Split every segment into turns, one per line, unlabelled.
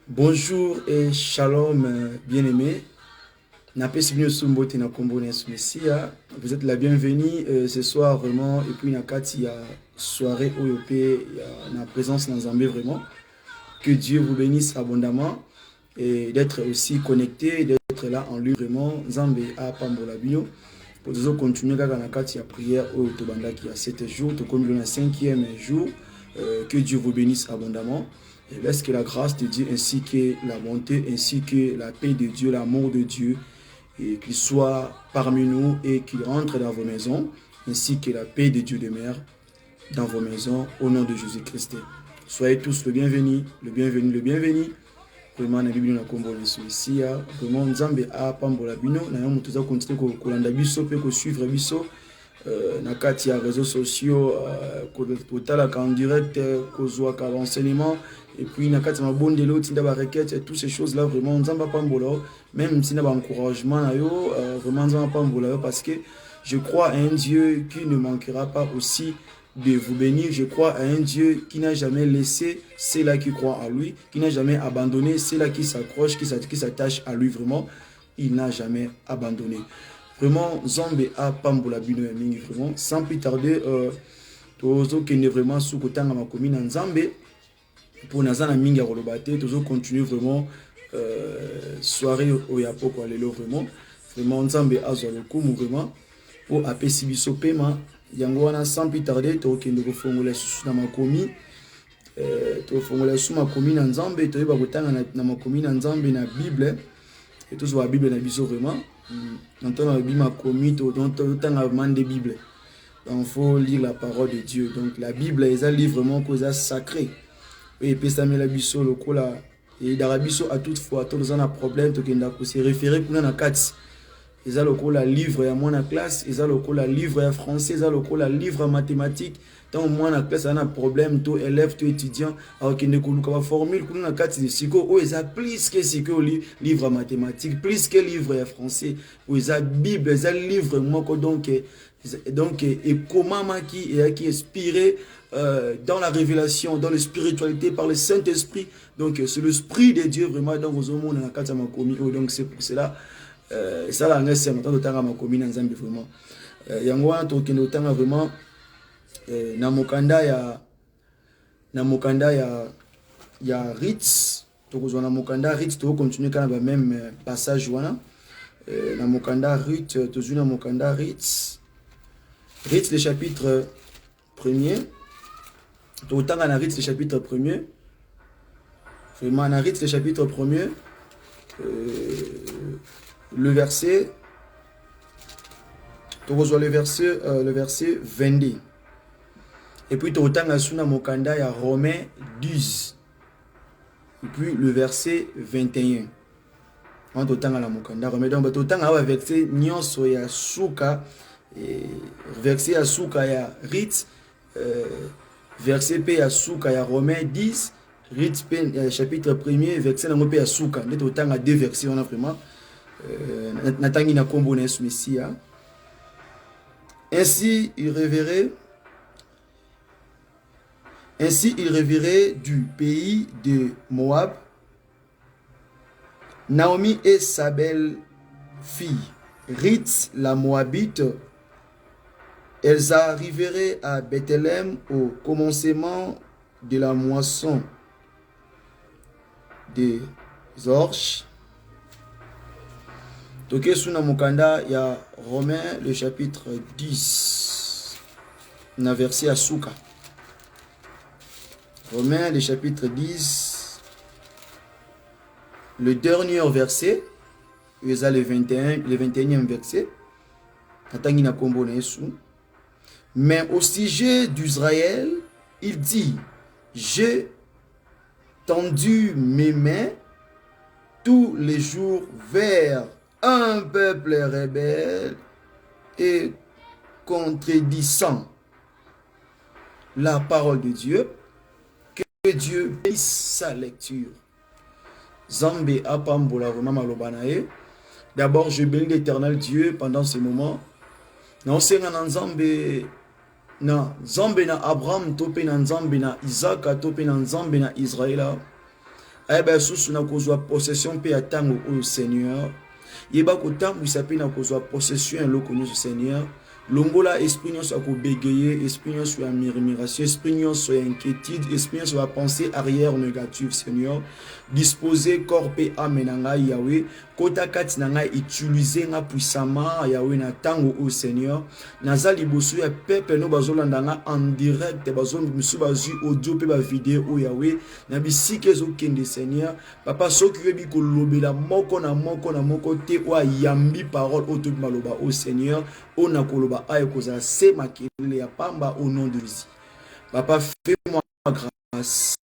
Bonjour et shalom, bien-aimés. Vous êtes la bienvenue ce soir vraiment. Et puis, il y a soirée OEP, il y a la présence dans Zambé vraiment. Que Dieu vous bénisse abondamment et d'être aussi connecté, d'être là en lui vraiment. Zambé à Pambola Bino. Pour nous continuer à la prière au Tobanda qui a 7 jours, tout comme le 5e jour. Que Dieu vous bénisse abondamment. Et laisse que la grâce de Dieu ainsi que la bonté, ainsi que la paix de Dieu, l'amour de Dieu, et qu'il soit parmi nous et qu'il rentre dans vos maisons, ainsi que la paix de Dieu demeure dans vos maisons, au nom de Jésus-Christ. Soyez tous le bienvenu, le bienvenu, le bienvenu. Vraiment, la Bible, ici, vraiment, Nzambe a Pambola Bino, nous allons continuer à kolanda biso, à suivre biso. Na kati ya réseaux sociaux kotalaka en direct kozwaka renseignement et puis na kati ya mabondelo tinda ba requête toutes ces choses là vraiment nzamba pambola même si na ba encouragement na yo vraiment nzamba pambola parce que je crois à un Dieu qui ne manquera pas aussi de vous bénir. Je crois à un Dieu qui n'a jamais laissé ceux-là qui croient à lui, qui n'a jamais abandonné ceux-là qui s'accrochent, qui s'attachent à lui vraiment. Il n'a jamais abandonné. Vraiment, Zambé a Pambola Bino ya mingi vraiment. Sans plus tarder, tozo kende vraiment sous kotanga makomi na Zambé pour nazana mingi ya kolobate. Tozo continue vraiment soirée au yapo kwa lelo vraiment. Vraiment Zambé a zwa lokumu vraiment pour apesi biso pema. Yango wana sans plus tarder, tozo kende kofongola susu na makomi. Tofongola susu makomi na Zambé. Toyeba kotanga na makomi na Zambé na Bible. Et tous la Bible na biso vraiment. Dans la Bible commis dans de Bible. Donc il faut lire la parole de Dieu. Donc la Bible est un livre vraiment cause sacré. Et puis ça met la biso le cola et d'arabiso à toute fois tous on a problème to kenda ko se référer pour na kati. Ils a le cola livre à mon classe, ils a le cola livre à français, ils a le cola livre à mathématiques. Tant moi na classe on a problème to élève to étudiant alors qu'il ne connaît pas formule pour na kati de psycho oh ils a plus que psycho livre à mathématiques, plus que livre à français, ou ils a bible, ils a livre moi donc et comment qui est inspiré dans la révélation, dans la spiritualité par le Saint-Esprit. Donc c'est l'esprit de Dieu vraiment dans vos hommes na kati ma komi donc c'est pour cela ça la ngese maintenant de tanga ma komi na Nzambe vraiment yango wana to kende tanga vraiment na mokanda ya Ritz tokozwa na mokanda Ritz to continuer kana ba même passage wana na mokanda Ritz tozu na mokanda Ritz le chapitre 1er to tanga na Ritz le chapitre 1er vraiment na Ritz le chapitre 1er le verset tokozwa le verset 22. Et puis, tu as Suna Mokanda, il y a Romains 10. Et puis, le verset 21. On a la Mokanda. Donc, tu as verset Nyonso ya Suka. Verset ya Suka ya Ritz. Verset P ya Suka ya Romains 10. Ritz P chapitre 1er. Verset P ya Suka. Tu as deux versets. On a vraiment. Natangi na kombo na Messia. Ainsi, il révérait Ainsi, il revirait du pays de Moab. Naomi et sa belle-fille, Ruth la Moabite, elles arriveraient à Bethléem au commencement de la moisson des orges. Toke suna mukanda ya Romains le chapitre 10 na verset à Souka. Romains le chapitre 10, le dernier verset, le 21e verset. Mais au sujet d'Israël, il dit, j'ai tendu mes mains tous les jours vers un peuple rebelle et contredisant la parole de Dieu. Que Dieu bénisse sa lecture. Zambé apambola vraiment malobanae. D'abord, je bénis l'Éternel Dieu pendant ce moment. Non, c'est un Nzambe na Nzambe na Abraham, topé na Nzambe na Isaac, topé na Nzambe na Israël. Eh bien, sous na kozwa possession pe atango au Seigneur. Yeba kotambu isape na kozwa possession lo konyo au Seigneur. Longola esprit nyonso ya kobégayer, esprit nyonso ya murmuration, esprit nyonso ya inquiétude, esprit nyonso ya pensée arrière négative, Seigneur. Disposer corps pe âme na ngai Yahweh, kota kati na ngai utiliser nga puissamment Yahweh na tango au Seigneur. Naza liboso ya peuple no bazolanda nga en direct, bazon misu bazu audio pe ba vidéo o Yahweh, na bisike zo kende Seigneur. Papa soki yebi ko lobela moko na moko te wa yambi parole o to maloba au Seigneur, o na koloba aye kozala se makele ya pamba au nom de Jésus. Papa, fais-moi grâce,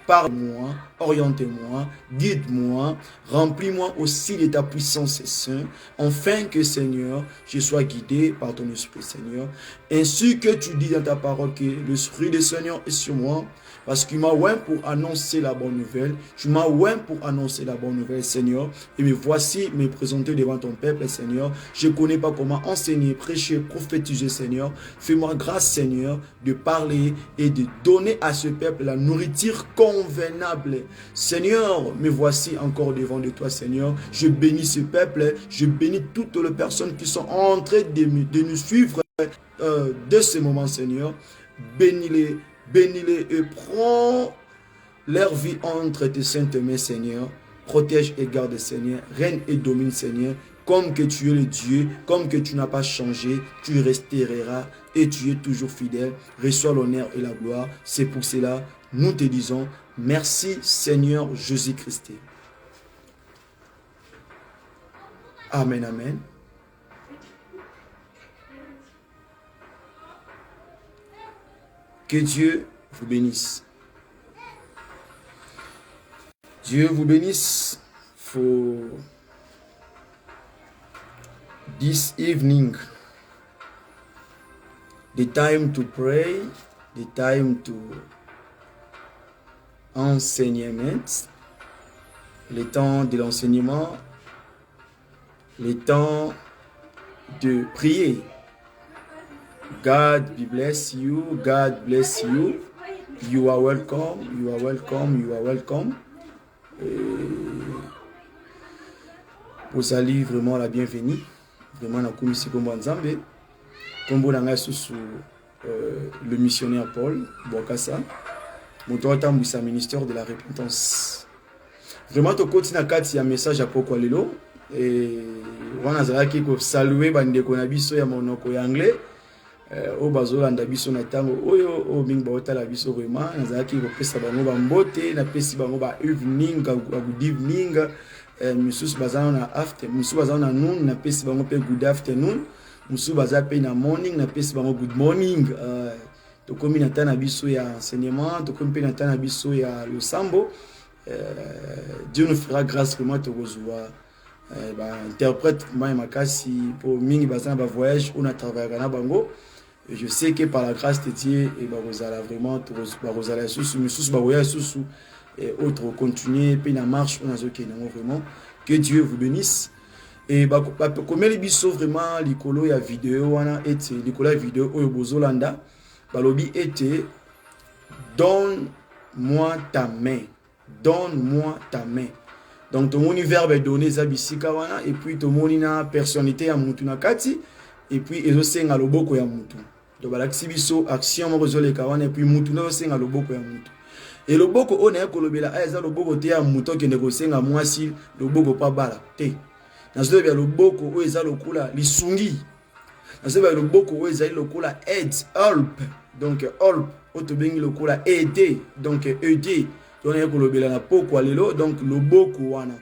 parle-moi, oriente-moi, guide-moi, remplis-moi aussi de ta puissance et saint, afin que, Seigneur, je sois guidé par ton esprit, Seigneur. Ainsi que tu dis dans ta parole que l'esprit du Seigneur est sur moi, parce qu'il m'a oint pour annoncer la bonne nouvelle. Tu m'as oint pour annoncer la bonne nouvelle, Seigneur. Et me voici me présenter devant ton peuple, Seigneur. Je ne connais pas comment enseigner, prêcher, prophétiser, Seigneur. Fais-moi grâce, Seigneur, de parler et de donner à ce peuple la nourriture convenable. Seigneur, me voici encore devant de toi, Seigneur. Je bénis ce peuple. Je bénis toutes les personnes qui sont en train de nous suivre de ce moment, Seigneur. Bénis-les. Bénis-les et prends leur vie entre tes saintes mains, Seigneur. Protège et garde, Seigneur. Règne et domine, Seigneur. Comme que tu es le Dieu, comme que tu n'as pas changé, tu resteras et tu es toujours fidèle. Reçois l'honneur et la gloire. C'est pour cela, nous te disons, merci Seigneur Jésus-Christ. Amen, amen. Que Dieu vous bénisse. Dieu vous bénisse for this evening. The time to pray, the time to enseignement, le temps de l'enseignement, le temps de prier. God bless you. God bless you. You are welcome. You are welcome. You are welcome. Vous allez vraiment la bienvenue. Vraiment, la commission comme Nzambe. Comme vous l'avez sous le missionnaire Paul Bokassa. Mon temps ministère de la repentance. Vraiment, tu continues à faire un message à Pokwalelo. Et on a salué bande konabiso ya monoko ya anglais. O bazolanda biso na tango oyo o mingi baotala biso vraiment nazalaki kopesa bango bambote na pesi bango ba evening good evening misusu bazana na after misusu bazana na noon na pesi bango pe good afternoon misusu bazana pe na morning na pesi bango good morning to komi na tana biso ya enseignement to komi pe na tana biso ya losambo. Dieu nous fera grâce vraiment to kozwa interprète moi makasi pour mingi bazana ba voyage on a travaillé na bango. Je sais que par la grâce de Dieu, et Barosala vraiment, Barosala sous Baroya sous et autres continuer, puis la marche, on a vraiment. Que Dieu vous bénisse. Et comme les bisous vraiment, l'icolo ya vidéo, on a été l'icolo vidéo au Bozolanda, Balobi était donne-moi ta main. Donne-moi ta main. Donc, ton verbe est donné, Zabisika wana, et puis ton na personnalité ya mutu na kati, et puis ezo senga loboko ya mutu. Donc, balaksi biso action mo rezole kawana, et puis mutu na senga loboko ya mutu. Et loboko o na kolobela eza loboko te ya mutu ke negosenga mwasi, loboko pa bala te. Na zo bia loboko o eza lokula lisungi. Na zo bia loboko o eza lokula aide, help. Donc help o to bengi lokula aider, donc aider. Donc le beaucoup wana.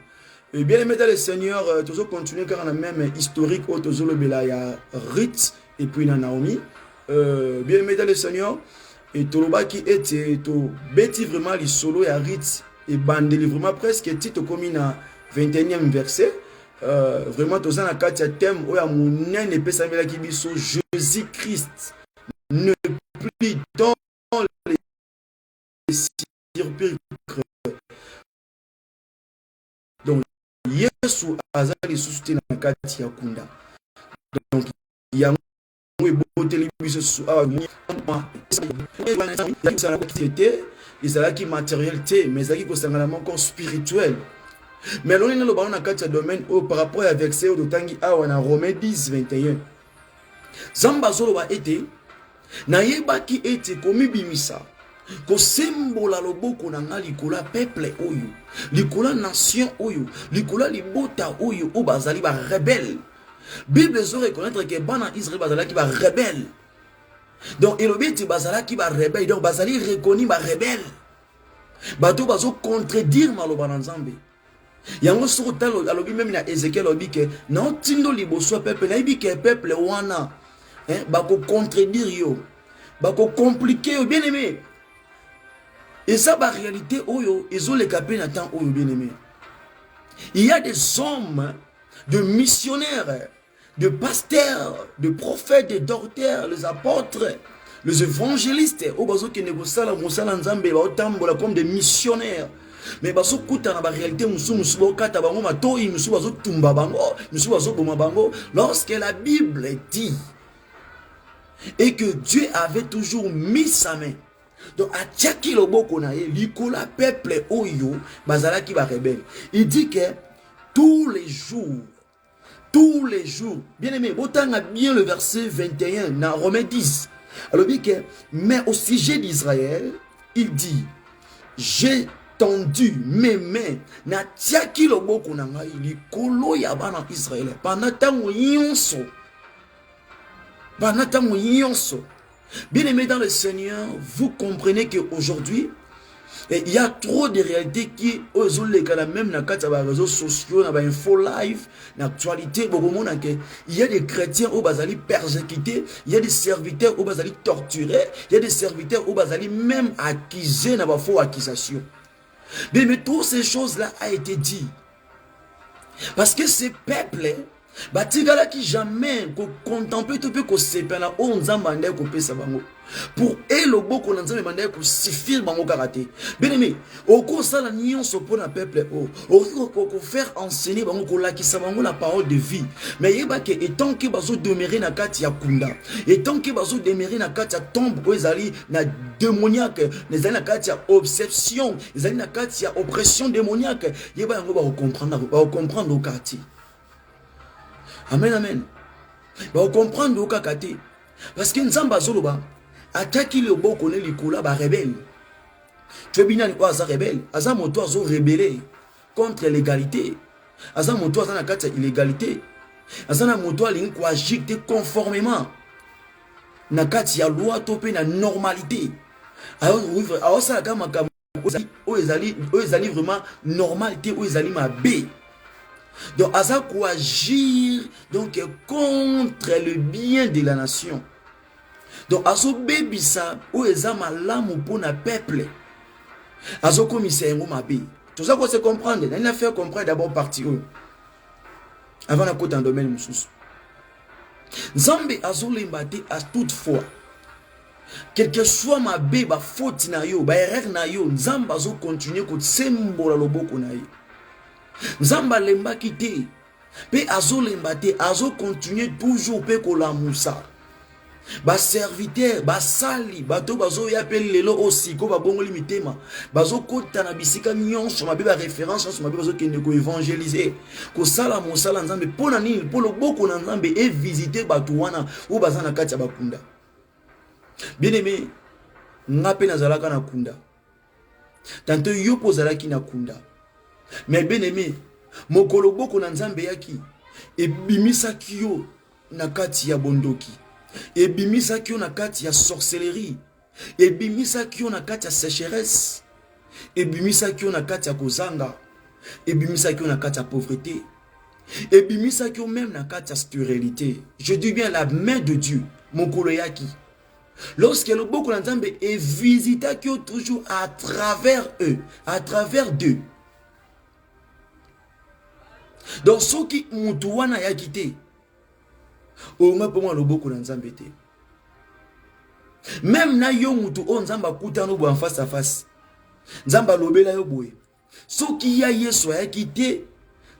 Et bien aimé dans le Seigneur, toujours continuer car on a même historique au toujours le bela ya Ruth et puis Naomi. Bien aimé dans le Seigneur, et Toloba qui était to bêti vraiment les solo ya Ruth et bandeli vraiment presque titre comme na 21e verset. Vraiment tous en katia thème o ya munen et pesa mela ki biso Jésus Christ ne plus dans les donc Yesu azali susute na kati ya kunda. Donc yango eboteli biso su ezalaki matériel te mais ezalaki kosangana encore spirituel. Mais l'on est dans le kati ya domaine par rapport à verset de tangi awa na Romains 10 21. Zamba zoloba ete na yebaki ete komibimisa ko sembola loboko na nga likola peuple oyo likola nation oyo likola libota oyo o bazali ba rebelle. Bible zo reconnaître que bana Israël bazala ki ba rebelle. Donc elobeti bazala ki ba rebelle, donc bazali reconnu ba rebelle. Bato bazo contredire maloba na Nzambe. Yango soko talo alobi même na Ézéchiel alobi ke na tindo liboso peuple na ibi ke peuple wana bako contredire yo bako compliquer yo bien aimé. Et ça, la réalité, ils ont les capés Nathan, bien aimé. Il y a des hommes, de missionnaires, de pasteurs, de prophètes, de docteurs, les apôtres, les évangélistes, comme des missionnaires. Mais la réalité, lorsque la Bible dit et que Dieu avait toujours mis sa main. Donc, à Tchaki Loboko na ye, likola peuple oyo, bazala ki ba rebelle. Il dit que tous les jours, bien aimé, botanga bien le verset 21 dans Romains 10. Alors, il dit que, mais au sujet d'Israël, il dit, j'ai tendu mes mains, na Tchaki Loboko na ngai, likolo yaba na Israël, pendant tango yonso. Bien aimé dans le Seigneur, vous comprenez qu'aujourd'hui, il y a trop de réalités qui ont même dans les réseaux sociaux, dans les info live, dans l'actualité. Il y a des chrétiens au basali persécutés, il y a des serviteurs au basali torturés, il y a des serviteurs au basali même accusés dans les faux accusations. Mais toutes ces choses-là ont été dites. Parce que ces peuples, batigala qui jamais contempler tout peu ko sepela o nzamba ndé ko pesa bango pour elobo ko nzamba mandé ko suffire bango karaté bien aimé o ko sala nyonso pour na peuple o ko faire enseigner bango ko lakisa bango la parole de vie mais yeba ke etant que bazo demeurer na kati ya kunda etant que bazo demeurer na kati ya tombe ko ezali na démoniaque ezali na kati ya obsession ezali na kati ya oppression démoniaque yeba yango ba comprendre au quartier. Amen, amen. Vous comprenez au kakate. Parce que Nzamba Zoloba attaque le beau connaît les coula ba rebelle. Tu es bien quoi ça rebelle. Aza moto azo rebelle contre l'égalité. Aza moto aza na kati illégalité. Aza na moto ali ko agir conformément na kati ya loi topé na normalité. Alors ça kama kama o ezali vraiment normalité o ezali ma b. Donc, Aza ko agir donc contre le bien de la nation. Donc, Azo bebisa ou ezama l'amour pour na peuple. Azo commissaire mabe. Tout ça qu'on se comprendre. Il a fait comprendre d'abord partie avant la côte en domaine moussous. Nzambe Azo lembate à toutefois. Quel que soit ma bé, ba faute na yo, ba erreur na yo, Nzambe Azo continuer ko sembola loboko na yo. Nzamba lemba kite pe azo lemba te azo continuer toujours pe ko la moussa ba serviteur ba sali bato bazo ya appelle lelo aussi ko ba bongoli mitema bazo kota na bisika nyonso mabe ba référence nyonso mabe bazo kende ko évangéliser ko sala mosala nzambe pona nini polo boko na nzambe et visiter bato wana ou bazana kati ya bakunda. Bien aimé, ngape nazalaka na kunda tanto yo pozalaki na kunda, mais bien aimé mokolo boko na nzambe yaki e bimisaki yo na kati ya bondoki, et bimisaki yo na kati ya sorcellerie, et bimisaki yo na kati ya sécheresse, et bimisaki yo na kati ya kozanga, et bimisaki yo na kati ya pauvreté, et bimisaki yo même na kati ya stérilité. Je dis bien la main de Dieu mokolo yaki. Lorsque le boko na nzambe est visité toujours à travers eux, à travers d'eux. Donc ceux qui mutu wana ya quitté, au moins pour moi le boko na nzambe te. Même na yo mutu on nzamba kutano bo en face à face. Nzamba lobela yo boye. Ceux qui ya yeso ya quitté,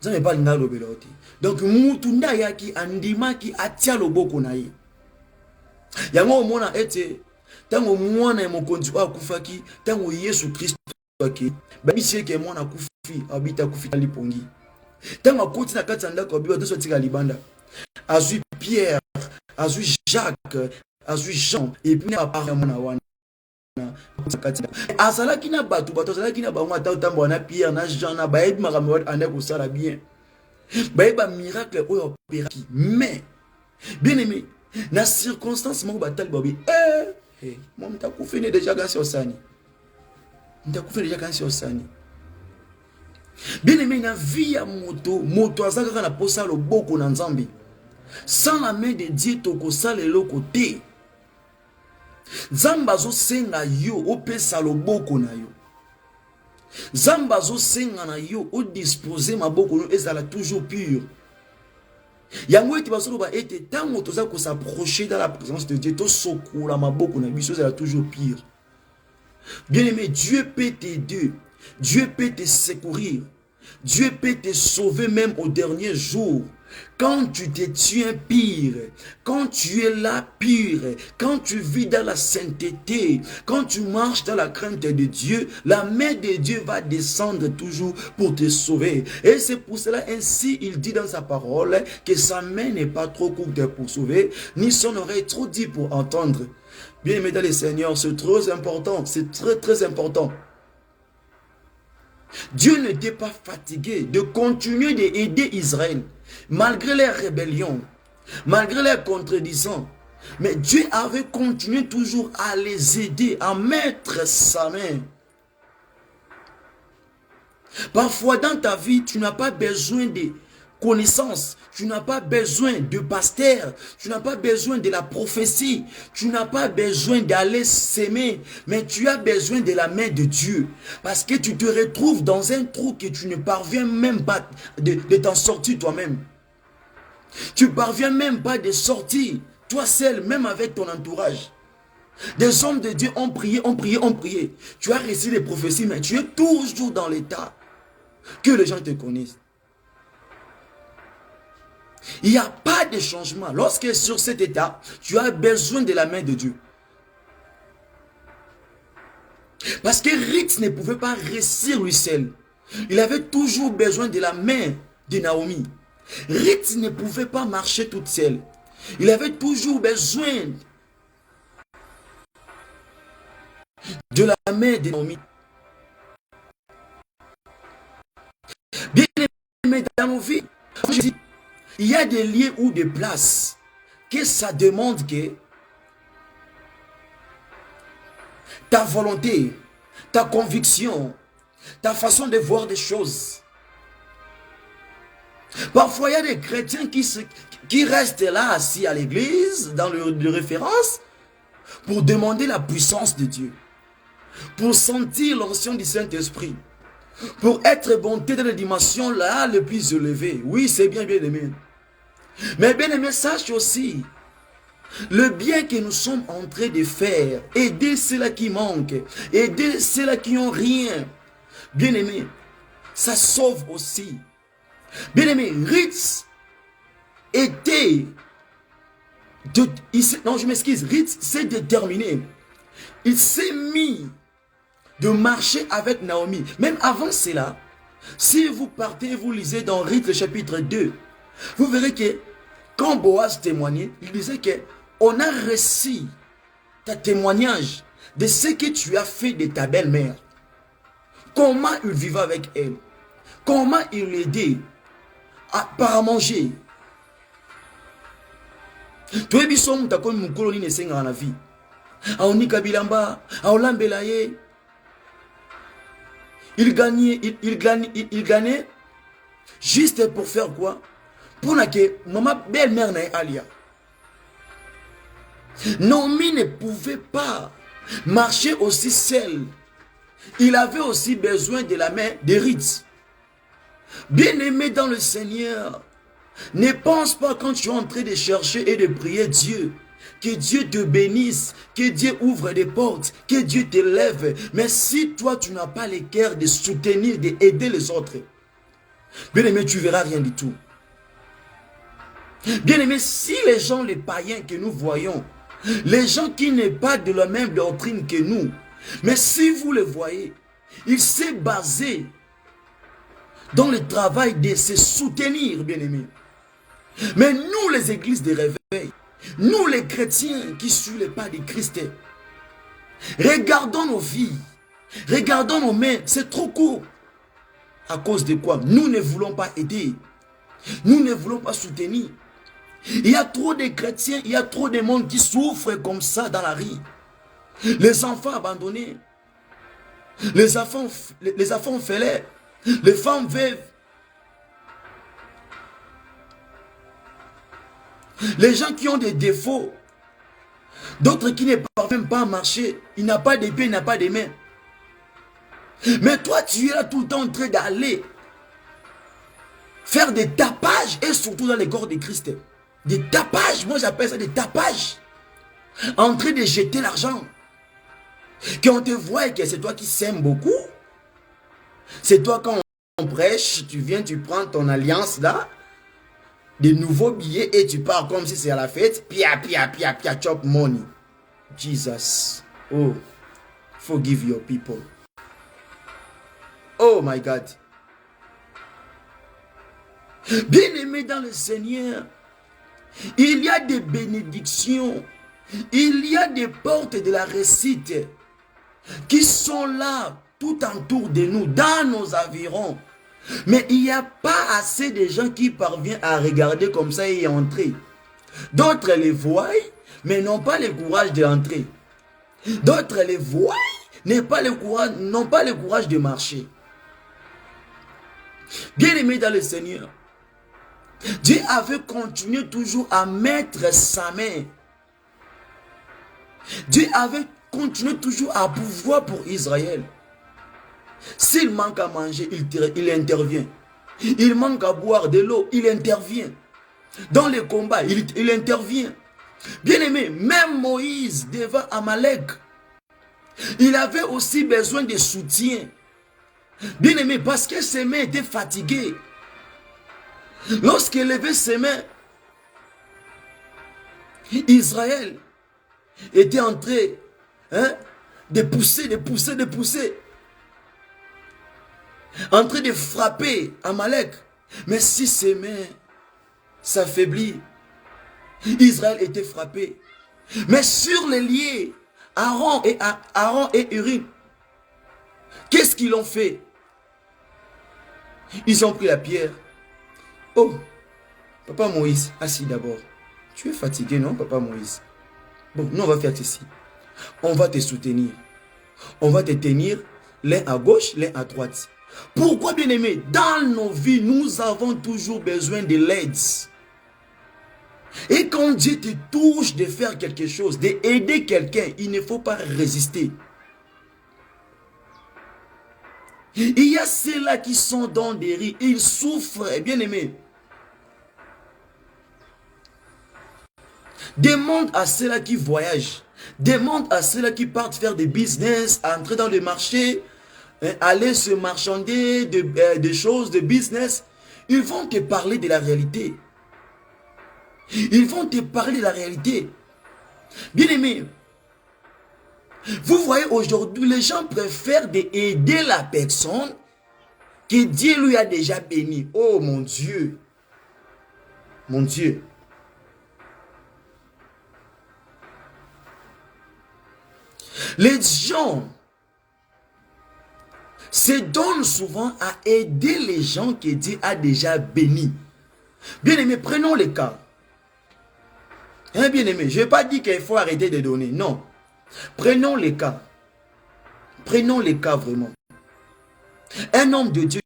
nzambe pas linga lobela te. Donc mutu nda yaki andimaki atia le boko na ye. Yango mona ete tango mwana ya mokonzi wa kufaki tango Yesu Kristo aki babisi ke mwana kufi abita kufi lipongi tango akoti na kati ndako abiwa doso tika libanda azui Pierre azui Jacques azui Jean et puis na papa mwana wana kati azalaki na bato azalaki na bango ata tambo na Pierre na Jean na baebi makambo ane ko sala bien baeba miracle oyo opéraki mais bien aimé na circonstance moko batali babi moi m'ta koufene déjà kansi osani m'ta koufene déjà kansi osani. Bien aimé na vie ya moto azaka na posa lo boko na nzambe sans la main de Dieu toko sala eloko te. Nzamba zo senga yo opesa lo boko na yo, nzamba zo senga na yo o disposer maboko no ezala toujours pur. Yango eti basolo ba ete tango toza ko s'approcher dans la présence de Dieu to sokula maboko na biso ezala toujours pire. Bien aimé, Dieu peut t'aider, Dieu peut te secourir, Dieu peut te sauver même au dernier jour. Quand tu te tiens pire, quand tu es là pire, quand tu vis dans la sainteté, quand tu marches dans la crainte de Dieu, la main de Dieu va descendre toujours pour te sauver. Et c'est pour cela ainsi il dit dans sa parole que sa main n'est pas trop courte pour sauver, ni son oreille trop dit pour entendre. Bien aimé dans les Seigneurs, c'est très important, c'est très important. Dieu n'était pas fatigué de continuer d'aider Israël, malgré les rébellions, malgré les contredisants. Mais Dieu avait continué toujours à les aider, à mettre sa main. Parfois dans ta vie, tu n'as pas besoin de connaissances, tu n'as pas besoin de pasteur, tu n'as pas besoin de la prophétie, tu n'as pas besoin d'aller s'aimer, mais tu as besoin de la main de Dieu, parce que tu te retrouves dans un trou que tu ne parviens même pas de t'en sortir toi-même. Tu parviens même pas de sortir toi seul, même avec ton entourage. Des hommes de Dieu ont prié, ont prié, ont prié. Tu as reçu des prophéties, mais tu es toujours dans l'état que les gens te connaissent. Il n'y a pas de changement. Lorsque sur cet état, tu as besoin de la main de Dieu. Parce que Ruth ne pouvait pas réussir lui seul. Il avait toujours besoin de la main de Naomi. Ruth ne pouvait pas marcher toute seule. Il avait toujours besoin de la main de Naomi. Bien aimé dans nos vies, je dis, il y a des lieux ou des places que ça demande que ta volonté, ta conviction, ta façon de voir des choses. Parfois, il y a des chrétiens qui restent là assis à l'église, dans le référence, pour demander la puissance de Dieu, pour sentir l'onction du Saint-Esprit, pour être bonté dans les dimensions là les plus élevées. Oui, c'est bien, bien aimé. Mais bien aimé, sache aussi le bien que nous sommes en train de faire, aider ceux-là qui manquent, aider ceux-là qui n'ont rien. Bien aimé, ça sauve aussi. Bien aimé, Ruth était Non, je m'excuse. Ruth s'est déterminé. Il s'est mis de marcher avec Naomi. Même avant cela, si vous partez, vous lisez dans Ruth le chapitre 2, vous verrez que quand Boaz témoignait, il disait que on a reçu ta témoignage de ce que tu as fait de ta belle-mère. Comment il vivait avec elle. Comment il l'aidait à manger. Toi, tu es un peu mon colonie ne senga na vie. Aonika bilamba, aolambelaye. Il gagnait juste pour faire quoi? Pour que maman belle-mère n'ait alia. Naomi ne pouvait pas marcher aussi seul. Il avait aussi besoin de la main de Ruth. Bien-aimé dans le Seigneur, ne pense pas quand tu es en train de chercher et de prier Dieu, que Dieu te bénisse, que Dieu ouvre des portes, que Dieu te lève. Mais si toi, tu n'as pas le cœur de soutenir, d'aider les autres, bien-aimé, tu ne verras rien du tout. Bien-aimé, si les gens, les païens que nous voyons, les gens qui n'est pas de la même doctrine que nous, mais si vous les voyez, il s'est basé dans le travail de se soutenir, bien-aimé. Mais nous, les églises de réveil, nous, les chrétiens qui suivent les pas de Christ, regardons nos vies, regardons nos mains, c'est trop court. À cause de quoi? Nous ne voulons pas aider. Nous ne voulons pas soutenir. Il y a trop de chrétiens, il y a trop de monde qui souffrent comme ça dans la rue. Les enfants abandonnés, les enfants fêlés, les femmes veuves, les gens qui ont des défauts, d'autres qui ne parviennent pas à marcher, il n'a pas de pieds, il n'a pas de mains. Mais toi, tu es là tout le temps en train d'aller faire des tapages, et surtout dans les corps de Christ. Des tapages, moi j'appelle ça des tapages. En train de jeter l'argent. Quand on te voit et que c'est toi qui sèmes beaucoup, c'est toi quand on prêche, tu viens, tu prends ton alliance là, des nouveaux billets et tu pars comme si c'est à la fête, pia, chop money. Jesus, oh, forgive your people. Oh my God. Bien-aimé dans le Seigneur, il y a des bénédictions, il y a des portes de la réussite qui sont là tout autour de nous, dans nos environs. Mais il n'y a pas assez de gens qui parviennent à regarder comme ça et entrer. D'autres les voient, mais n'ont pas le courage d'entrer. D'autres les voient, n'ont pas le courage de marcher. Bien-aimé dans le Seigneur, Dieu avait continué toujours à mettre sa main. Dieu avait continué toujours à pouvoir pour Israël. S'il manque à manger, il intervient. Il manque à boire de l'eau, il intervient. Dans les combats, il intervient. Bien-aimé, même Moïse devant Amalek, il avait aussi besoin de soutien. Bien-aimé, parce que ses mains étaient fatiguées. Lorsqu'il levait ses mains, Israël était en train de pousser. En train de frapper Amalek. Mais si ses mains s'affaiblissent, Israël était frappé. Mais sur les liés, Aaron et Urim, qu'est-ce qu'ils ont fait? Ils ont pris la pierre. Oh, Papa Moïse, assis d'abord. Tu es fatigué, non, Papa Moïse? Bon, nous on va faire ceci. On va te soutenir. On va te tenir l'un à gauche, l'un à droite. Pourquoi, bien aimé? Dans nos vies, nous avons toujours besoin de l'aide. Et quand Dieu te touche de faire quelque chose, d'aider quelqu'un, il ne faut pas résister. Il y a ceux-là qui sont dans des riz, ils souffrent, bien aimé. Demande à ceux-là qui voyagent, demande à ceux-là qui partent faire des business, entrer dans les marchés, aller se marchander des choses, de business. Ils vont te parler de la réalité. Ils vont te parler de la réalité. Bien-aimé, vous voyez aujourd'hui, les gens préfèrent aider la personne que Dieu lui a déjà béni. Oh mon Dieu. Mon Dieu. Les gens se donnent souvent à aider les gens que Dieu a déjà bénis. Bien-aimé, prenons les cas. Hein, bien-aimé, je ne vais pas dire qu'il faut arrêter de donner. Non. Prenons les cas. Prenons les cas vraiment. Un homme de Dieu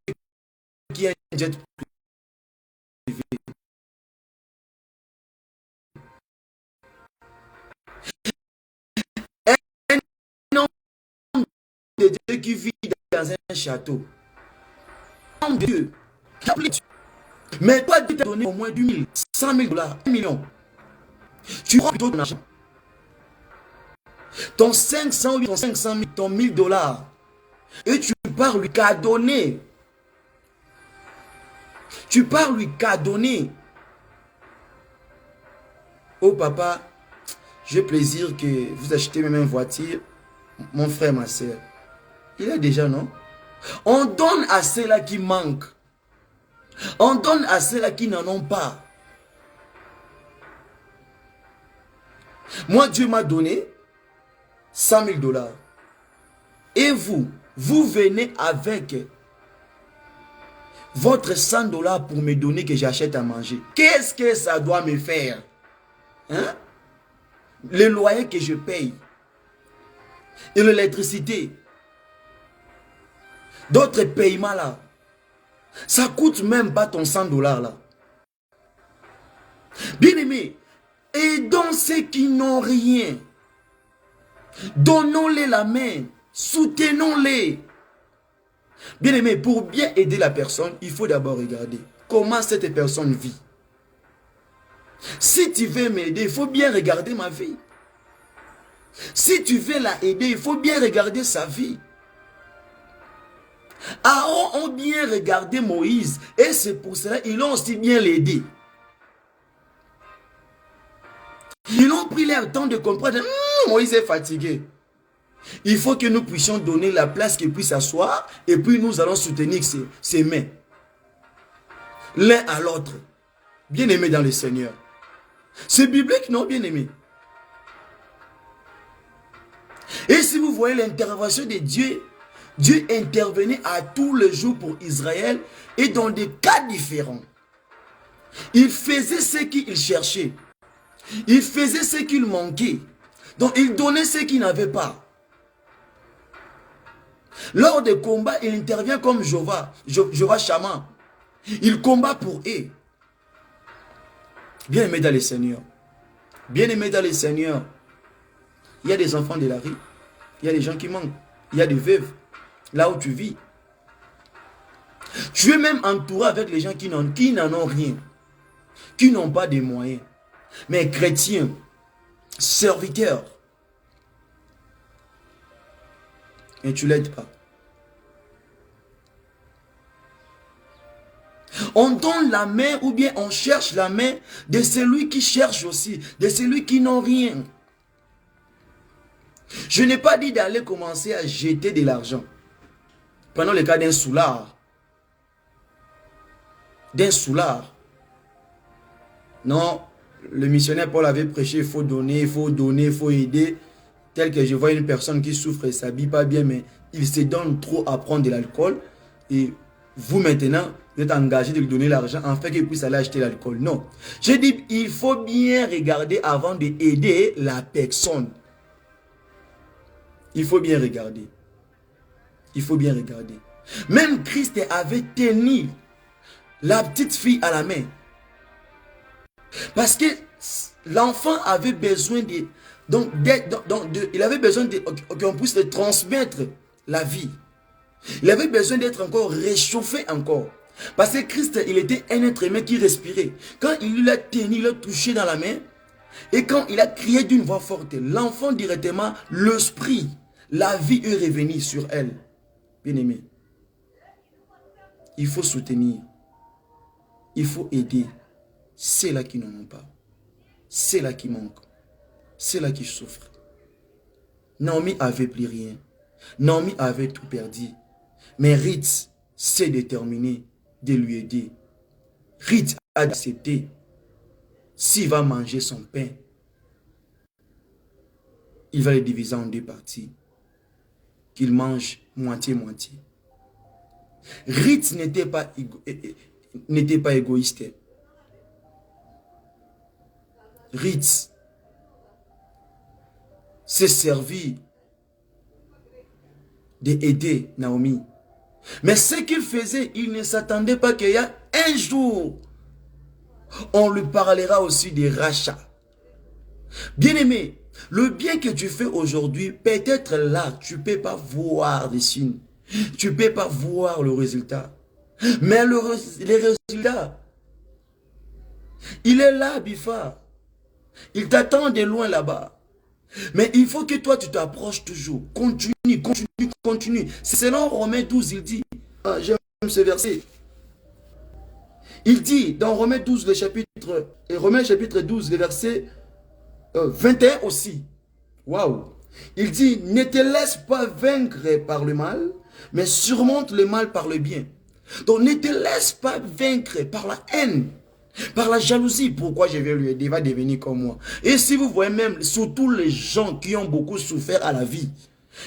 qui a un jet privé. Un homme de Dieu qui vit dans un château. Un homme de Dieu. Mais toi, tu t'as donné au moins 10 000, 100 000 dollars, 1 million. Tu prends plutôt ton argent. Ton 500 000, ton 500 000, ton 1000 dollars. Et tu pars lui cadonner. Tu pars lui cadonner. Oh papa, j'ai plaisir que vous achetez même une voiture. Mon frère, ma soeur. Il est déjà, non? On donne à ceux-là qui manquent. On donne à ceux-là qui n'en ont pas. Moi, Dieu m'a donné 100 000 dollars. Et vous venez avec votre 100 dollars pour me donner que j'achète à manger. Qu'est-ce que ça doit me faire? Hein? Le loyer que je paye. Et l'électricité. D'autres paiements là. Ça coûte même pas ton 100 dollars là. Bien aimé, aidons ceux qui n'ont rien. Donnons-les la main. Soutenons-les. Bien aimé, pour bien aider la personne, il faut d'abord regarder comment cette personne vit. Si tu veux m'aider, il faut bien regarder ma vie. Si tu veux la aider, il faut bien regarder sa vie. Aaron ont bien regardé Moïse et c'est pour cela qu'ils ont aussi bien l'aidé. Ils ont pris leur temps de comprendre. Moïse est fatigué. Il faut que nous puissions donner la place qu'il puisse s'asseoir et puis nous allons soutenir ses mains. L'un à l'autre. Bien aimé dans le Seigneur. C'est biblique, non, bien aimé? Et si vous voyez l'intervention de Dieu, Dieu intervenait à tous les jours pour Israël et dans des cas différents. Il faisait ce qu'il cherchait. Il faisait ce qu'il manquait. Donc il donnait ce qu'il n'avait pas. Lors des combats, il intervient comme Jéhovah Shammah. Il combat pour eux. Bien aimé dans le Seigneur. Bien aimé dans le Seigneur. Il y a des enfants de la rue. Il y a des gens qui manquent. Il y a des veuves. Là où tu vis. Tu es même entouré avec les gens qui n'en ont rien. Qui n'ont pas de moyens. Mais chrétiens, serviteurs. Et tu ne l'aides pas. On donne la main ou bien on cherche la main de celui qui cherche aussi. De celui qui n'a rien. Je n'ai pas dit d'aller commencer à jeter de l'argent. Prenons le cas d'un soulard. D'un soulard. Non, le missionnaire Paul avait prêché, il faut donner, il faut aider. Tel que je vois une personne qui souffre et ne s'habille pas bien, mais il se donne trop à prendre de l'alcool. Et vous maintenant, vous êtes engagé de lui donner l'argent afin qu'il puisse aller acheter l'alcool. Non. Je dis, il faut bien regarder avant d'aider la personne. Il faut bien regarder. Il faut bien regarder. Même Christ avait tenu la petite fille à la main. Parce que l'enfant avait besoin de... il avait besoin qu'on puisse le transmettre la vie. Il avait besoin d'être encore réchauffé encore. Parce que Christ, il était un être humain qui respirait. Quand il l'a tenu, il l'a touché dans la main. Et quand il a crié d'une voix forte, l'enfant directement, l'esprit, la vie est revenue sur elle. Bien aimé. Il faut soutenir. Il faut aider ceux-là qui n'en ont pas. c'est là qui manque. C'est là qui souffre. Naomi avait plus rien. Naomi avait tout perdu. Mais Ruth s'est déterminée de lui aider. Ruth a accepté. S'il va manger son pain, il va le diviser en deux parties. Qu'il mange moitié-moitié. Ruth n'était pas égoïste. Ruth s'est servi d'aider Naomi. Mais ce qu'il faisait, il ne s'attendait pas qu'il y a un jour, on lui parlera aussi des rachats. Bien-aimé, le bien que tu fais aujourd'hui, peut-être là, tu ne peux pas voir des signes. Tu ne peux pas voir le résultat. Mais les résultats, il est là, Bifa. Il t'attend de loin là-bas. Mais il faut que toi, tu t'approches toujours. Continue. C'est selon Romains 12, il dit, j'aime ce verset. Il dit, dans Romains 12, Romains chapitre 12, le verset 21 aussi. Waouh! Il dit, ne te laisse pas vaincre par le mal, mais surmonte le mal par le bien. Donc ne te laisse pas vaincre par la haine, par la jalousie. Pourquoi je vais lui aider? Il va devenir comme moi. Et si vous voyez même, surtout les gens qui ont beaucoup souffert à la vie,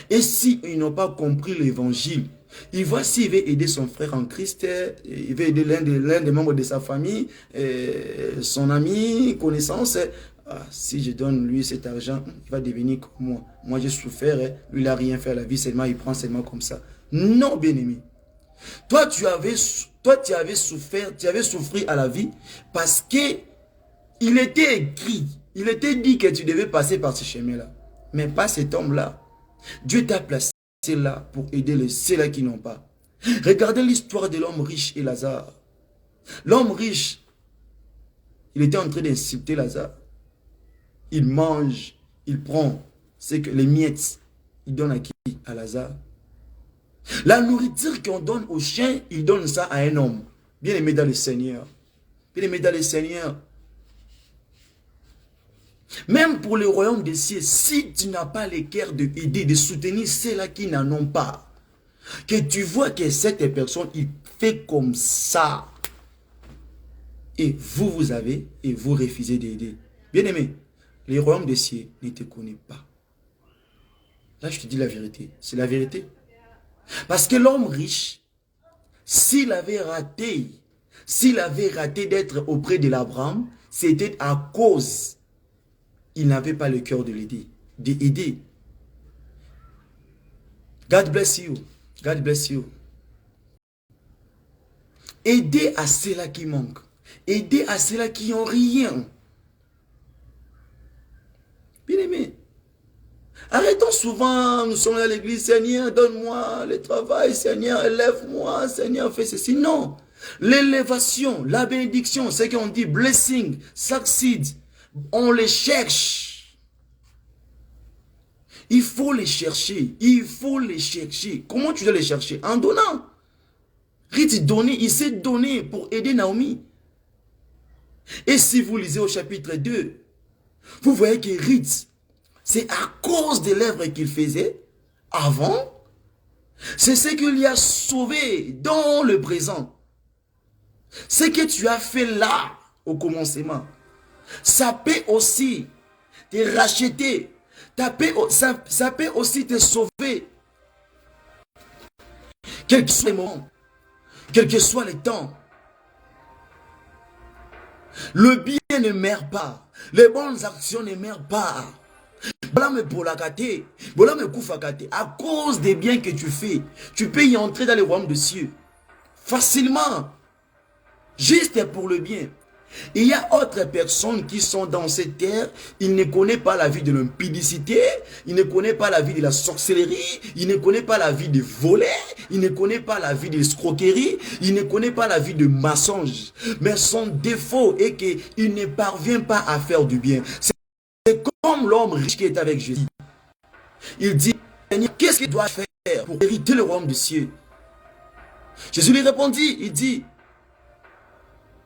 et s'ils n'ont pas compris l'évangile, il va s'il veut aider son frère en Christ, il veut aider l'un des membres de sa famille, son ami, connaissance. Si je donne lui cet argent, il va devenir comme moi. Moi j'ai souffert, lui il n'a rien fait à la vie, seulement il prend seulement comme ça. Non, bien-aimé. Toi tu avais souffert, tu avais souffert à la vie parce que il était écrit, il était dit que tu devais passer par ce chemin-là. Mais pas cet homme-là. Dieu t'a placé là pour aider ceux-là qui n'ont pas. Regardez l'histoire de l'homme riche et Lazare. L'homme riche, il était en train d'insulter Lazare. Il mange, il prend, c'est que les miettes, il donne à qui? À Lazare. La nourriture qu'on donne aux chiens, il donne ça à un homme. Bien aimé dans le Seigneur. Bien aimé dans le Seigneur. Même pour le royaume des cieux, si tu n'as pas le cœur de aider, de soutenir ceux-là qui n'en ont pas, que tu vois que cette personne, il fait comme ça, et vous avez, et vous refusez d'aider. Bien aimé, le royaume des cieux ne te connaît pas. Là, je te dis la vérité. C'est la vérité. Parce que l'homme riche, s'il avait raté d'être auprès de l'Abraham, c'était à cause, il n'avait pas le cœur de l'aider, d'aider. God bless you. God bless you. Aider à ceux-là qui manquent. Aider à ceux-là qui n'ont rien. Bien aimé. Arrêtons souvent, nous sommes à l'église, Seigneur, donne-moi le travail, Seigneur, élève-moi, Seigneur, fais ceci. Non. L'élévation, la bénédiction, c'est qu'on dit blessing, succeed. On les cherche. Il faut les chercher. Il faut les chercher. Comment tu dois les chercher? En donnant. Ruth donnait, il s'est donné pour aider Naomi. Et si vous lisez au chapitre 2, vous voyez que Ruth, c'est à cause des lèvres qu'il faisait avant, c'est ce qui lui a sauvé dans le présent. Ce que tu as fait là, au commencement, ça peut aussi te racheter, ça peut aussi te sauver. Quel que soit les moments, quel que soit les temps, le bien ne meurt pas, les bonnes actions ne meurent pas. À cause des biens que tu fais, tu peux y entrer dans le royaume des cieux facilement, juste pour le bien. Il y a d'autres personnes qui sont dans cette terre, ils ne connaissent pas la vie de l'impudicité, ils ne connaissent pas la vie de la sorcellerie, ils ne connaissent pas la vie de voler, ils ne connaissent pas la vie de l'escroquerie, ils ne connaissent pas la vie de mensonge. Mais son défaut est qu'il ne parvient pas à faire du bien. C'est comme l'homme riche qui est avec Jésus. Il dit, Seigneur, qu'est-ce qu'il doit faire pour hériter le royaume des cieux? Jésus lui répondit, il dit,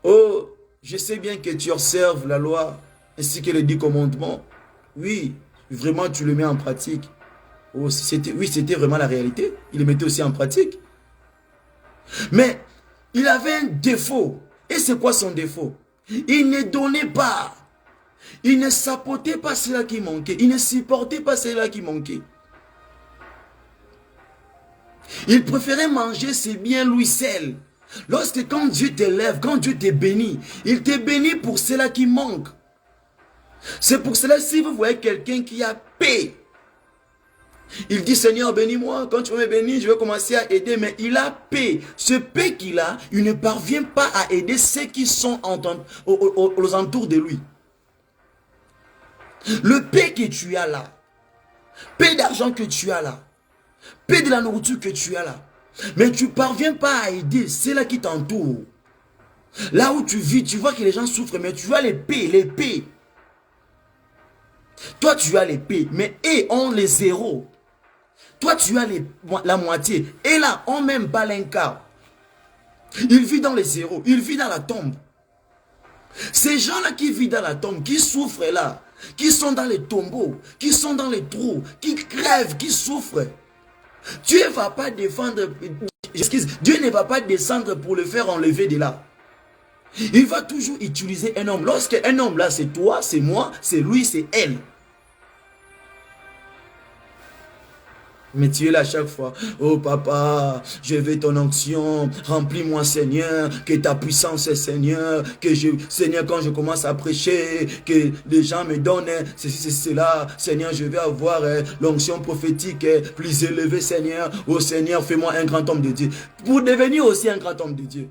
oh, je sais bien que tu observes la loi ainsi que les 10 commandements, oui, vraiment tu le mets en pratique. Oh, oui, c'était vraiment la réalité. Il le mettait aussi en pratique. Mais il avait un défaut. Et c'est quoi son défaut? Il ne donnait pas. Il ne sapotait pas cela qui manquait. Il ne supportait pas cela qui manquait. Il préférait manger ses biens lui seul. Lorsque quand Dieu t'élève, quand Dieu te bénit, il te bénit pour cela qui manque. C'est pour cela, si vous voyez quelqu'un qui a paix, il dit, Seigneur, bénis-moi. Quand tu vas me bénir, je vais commencer à aider. Mais il a paix. Ce paix qu'il a, il ne parvient pas à aider ceux qui sont aux alentours de lui. Le paix que tu as là, paix d'argent que tu as là, paix de la nourriture que tu as là, mais tu ne parviens pas à aider ceux-là qui t'entourent. Là où tu vis, tu vois que les gens souffrent, mais tu as les paix, les paix. Toi, tu as les paix, mais eux ont les zéros. Toi, tu as la moitié. Et là, on même pas l'un quart. Il vit dans les zéros. Il vit dans la tombe. Ces gens-là qui vivent dans la tombe, qui souffrent là, qui sont dans les tombeaux, qui sont dans les trous, qui crèvent, qui souffrent. Dieu ne va pas défendre, Dieu ne va pas descendre pour le faire enlever de là. Il va toujours utiliser un homme. Lorsque un homme là, c'est toi, c'est moi, c'est lui, c'est elle. Mais tu es là chaque fois. Oh papa, je veux ton onction. Remplis-moi Seigneur. Que ta puissance Seigneur. Seigneur, quand je commence à prêcher, que les gens me donnent cela. Seigneur, je vais avoir l'onction prophétique plus élevée Seigneur. Oh Seigneur, fais-moi un grand homme de Dieu. Pour devenir aussi un grand homme de Dieu.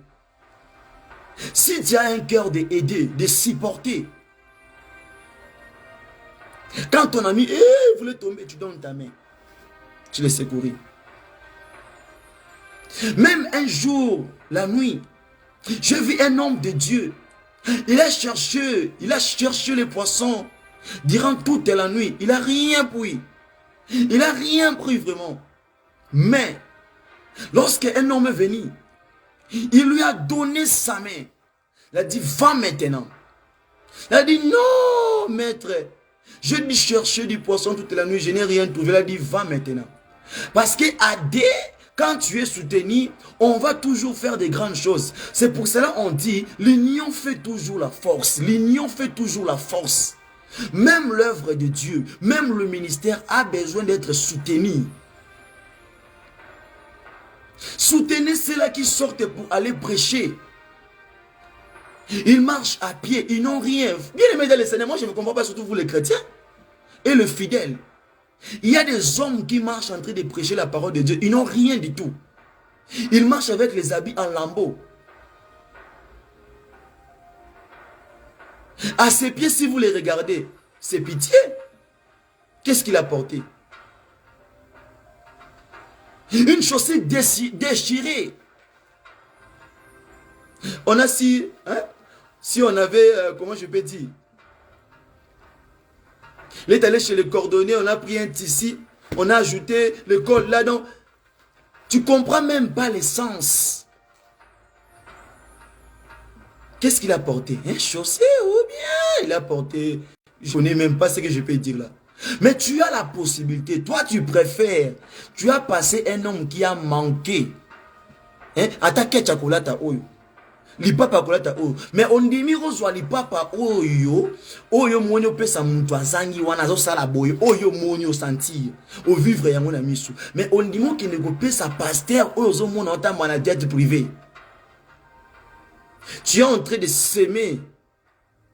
Si tu as un cœur d'aider, de supporter. Quand ton ami voulait tomber, tu donnes ta main. Tu les secouris. Même un jour, la nuit, j'ai vu un homme de Dieu. Il a cherché les poissons durant toute la nuit. Il n'a rien pris. Il n'a rien pris vraiment. Mais, lorsqu'un homme est venu, il lui a donné sa main. Il a dit, va maintenant. Il a dit, non, maître. Je dis chercher du poisson toute la nuit, je n'ai rien trouvé. Il a dit, va maintenant. Parce que à D, quand tu es soutenu, on va toujours faire des grandes choses. C'est pour cela qu'on dit, l'union fait toujours la force. L'union fait toujours la force. Même l'œuvre de Dieu, même le ministère a besoin d'être soutenu. Soutenez ceux-là qui sortent pour aller prêcher. Ils marchent à pied, ils n'ont rien. Bien aimé dans les Seigneur, moi je ne comprends pas, surtout vous les chrétiens et le fidèle. Il y a des hommes qui marchent en train de prêcher la parole de Dieu. Ils n'ont rien du tout. Ils marchent avec les habits en lambeaux. À ses pieds, si vous les regardez, c'est pitié. Qu'est-ce qu'il a porté? Une chaussée déchirée. On a si on avait, comment je peux dire? Il est allé chez le cordonnier, on a pris un tissu, on a ajouté le col là-dedans. Tu ne comprends même pas l'essence. Qu'est-ce qu'il a porté? Un chaussé ou bien il a porté... Je ne connais même pas ce que je peux dire là. Mais tu as la possibilité, toi tu préfères. Tu as passé un homme qui a manqué. Attaqué chocolat oyo. Lipapa kolata oyo. Mais on dit mirozwa lipapa oyo. Oyo monyo pesa muntu azangi wana zo sala boyo. Oyo monyo sentir. Au vivre yango na misu. Mais on dit mo ki ne go pesa pasteur oyo zo mona ota mwana jet privé. Tu es en train de s'aimer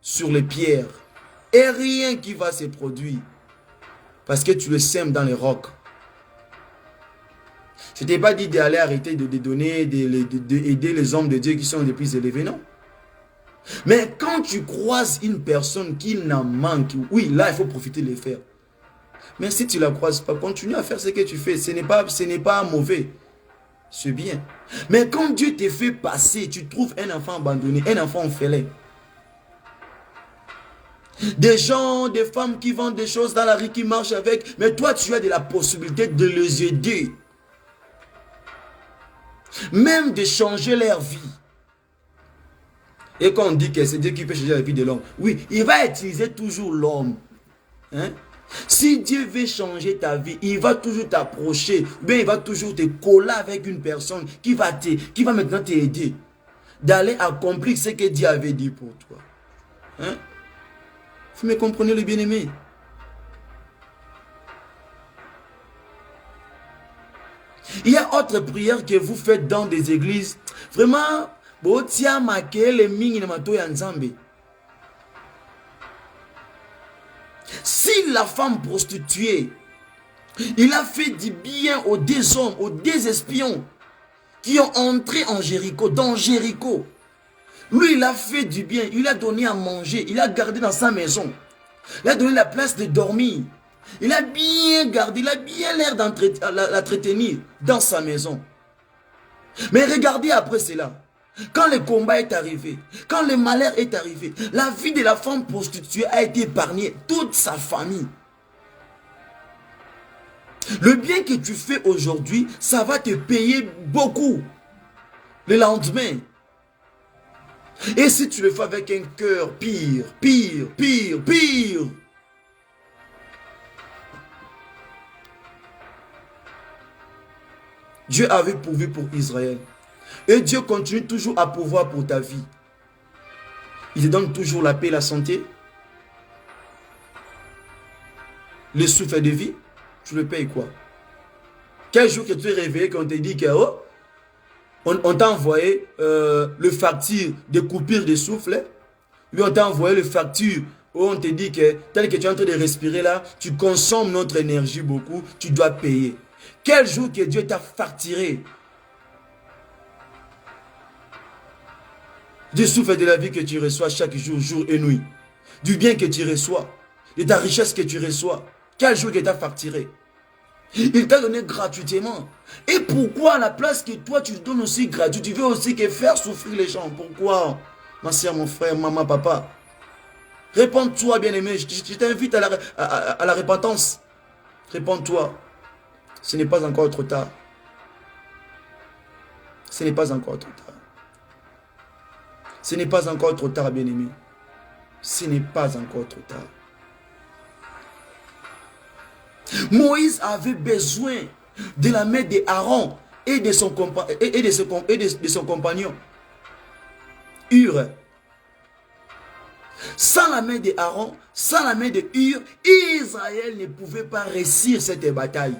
sur les pierres. Et rien qui va se produire. Parce que tu le sèmes dans les rocs. Je ne t'ai pas dit d'aller arrêter de donner, d'aider les hommes de Dieu qui sont les plus élevés, non. Mais quand tu croises une personne qui n'en manque, oui, là, il faut profiter de les faire. Mais si tu ne la croises pas, continue à faire ce que tu fais. Ce n'est pas mauvais. C'est bien. Mais quand Dieu te fait passer, tu trouves un enfant abandonné, un enfant orphelin. Des gens, des femmes qui vendent des choses dans la rue, qui marchent avec. Mais toi, tu as de la possibilité de les aider. Même de changer leur vie. Et quand on dit que c'est Dieu qui peut changer la vie de l'homme, oui, il va utiliser toujours l'homme. Hein? Si Dieu veut changer ta vie, il va toujours t'approcher, mais il va toujours te coller avec une personne qui va maintenant t'aider d'aller accomplir ce que Dieu avait dit pour toi. Hein? Vous me comprenez, le bien-aimé? Il y a autre prière que vous faites dans des églises. Vraiment, si la femme prostituée, il a fait du bien aux deux hommes, aux deux espions qui ont entré en Jéricho, dans Jéricho. Lui, il a fait du bien, il a donné à manger, il a gardé dans sa maison. Il a donné la place de dormir. Il a bien gardé, il a bien l'air d'entretenir dans sa maison. Mais regardez après cela. Quand le combat est arrivé, quand le malheur est arrivé, la vie de la femme prostituée a été épargnée, toute sa famille. Le bien que tu fais aujourd'hui, ça va te payer beaucoup le lendemain. Et si tu le fais avec un cœur pire, pire, pire, pire. Dieu avait pourvu pour Israël. Et Dieu continue toujours à pourvoir pour ta vie. Il te donne toujours la paix et la santé. Le souffle de vie, tu le payes quoi? Quel jour que tu es réveillé, qu'on te dit que oh, on t'a envoyé le facture de coupure de souffle. Lui, on t'a envoyé le facture où on te dit que tel que tu es en train de respirer là, tu consommes notre énergie beaucoup, tu dois payer. Quel jour que Dieu t'a facturé du souffle de la vie que tu reçois chaque jour, jour et nuit, du bien que tu reçois, de ta richesse que tu reçois, quel jour que t'a facturé? Il t'a donné gratuitement. Et pourquoi à la place que toi tu donnes aussi gratuit, tu veux aussi que faire souffrir les gens? Pourquoi? Ma soeur, mon frère, maman, papa. Réponds-toi, bien-aimé. Je t'invite à la repentance. Réponds-toi. Ce n'est pas encore trop tard. Ce n'est pas encore trop tard. Ce n'est pas encore trop tard, bien-aimé. Ce n'est pas encore trop tard. Moïse avait besoin de la main d'Aaron et de son compagnon Hur. Sans la main d'Aaron, sans la main de Hur, Israël ne pouvait pas réussir cette bataille.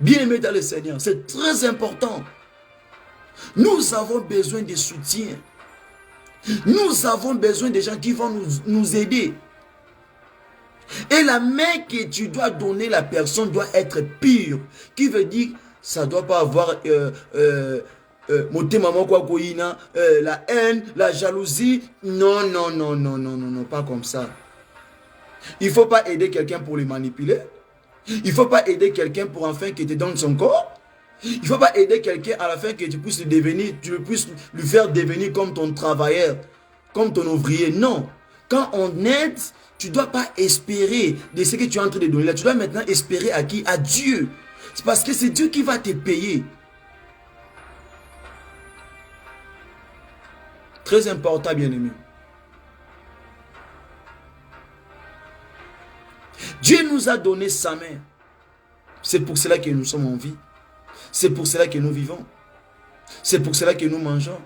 Bien-aimé dans le Seigneur, c'est très important. Nous avons besoin de soutien. Nous avons besoin de gens qui vont nous aider. Et la main que tu dois donner, la personne doit être pure. Qui veut dire, ça ne doit pas avoir la haine, la jalousie. Non, non, non, non, non, non, non, pas comme ça. Il ne faut pas aider quelqu'un pour le manipuler. Il ne faut pas aider quelqu'un pour enfin qu'il te donne son corps. Il ne faut pas aider quelqu'un à la fin que tu puisses lui faire devenir comme ton travailleur, comme ton ouvrier. Non. Quand on aide, tu ne dois pas espérer de ce que tu es en train de donner là. Tu dois maintenant espérer à qui? À Dieu. C'est parce que c'est Dieu qui va te payer. Très important, bien-aimé. Dieu nous a donné sa main. C'est pour cela que nous sommes en vie. C'est pour cela que nous vivons. C'est pour cela que nous mangeons.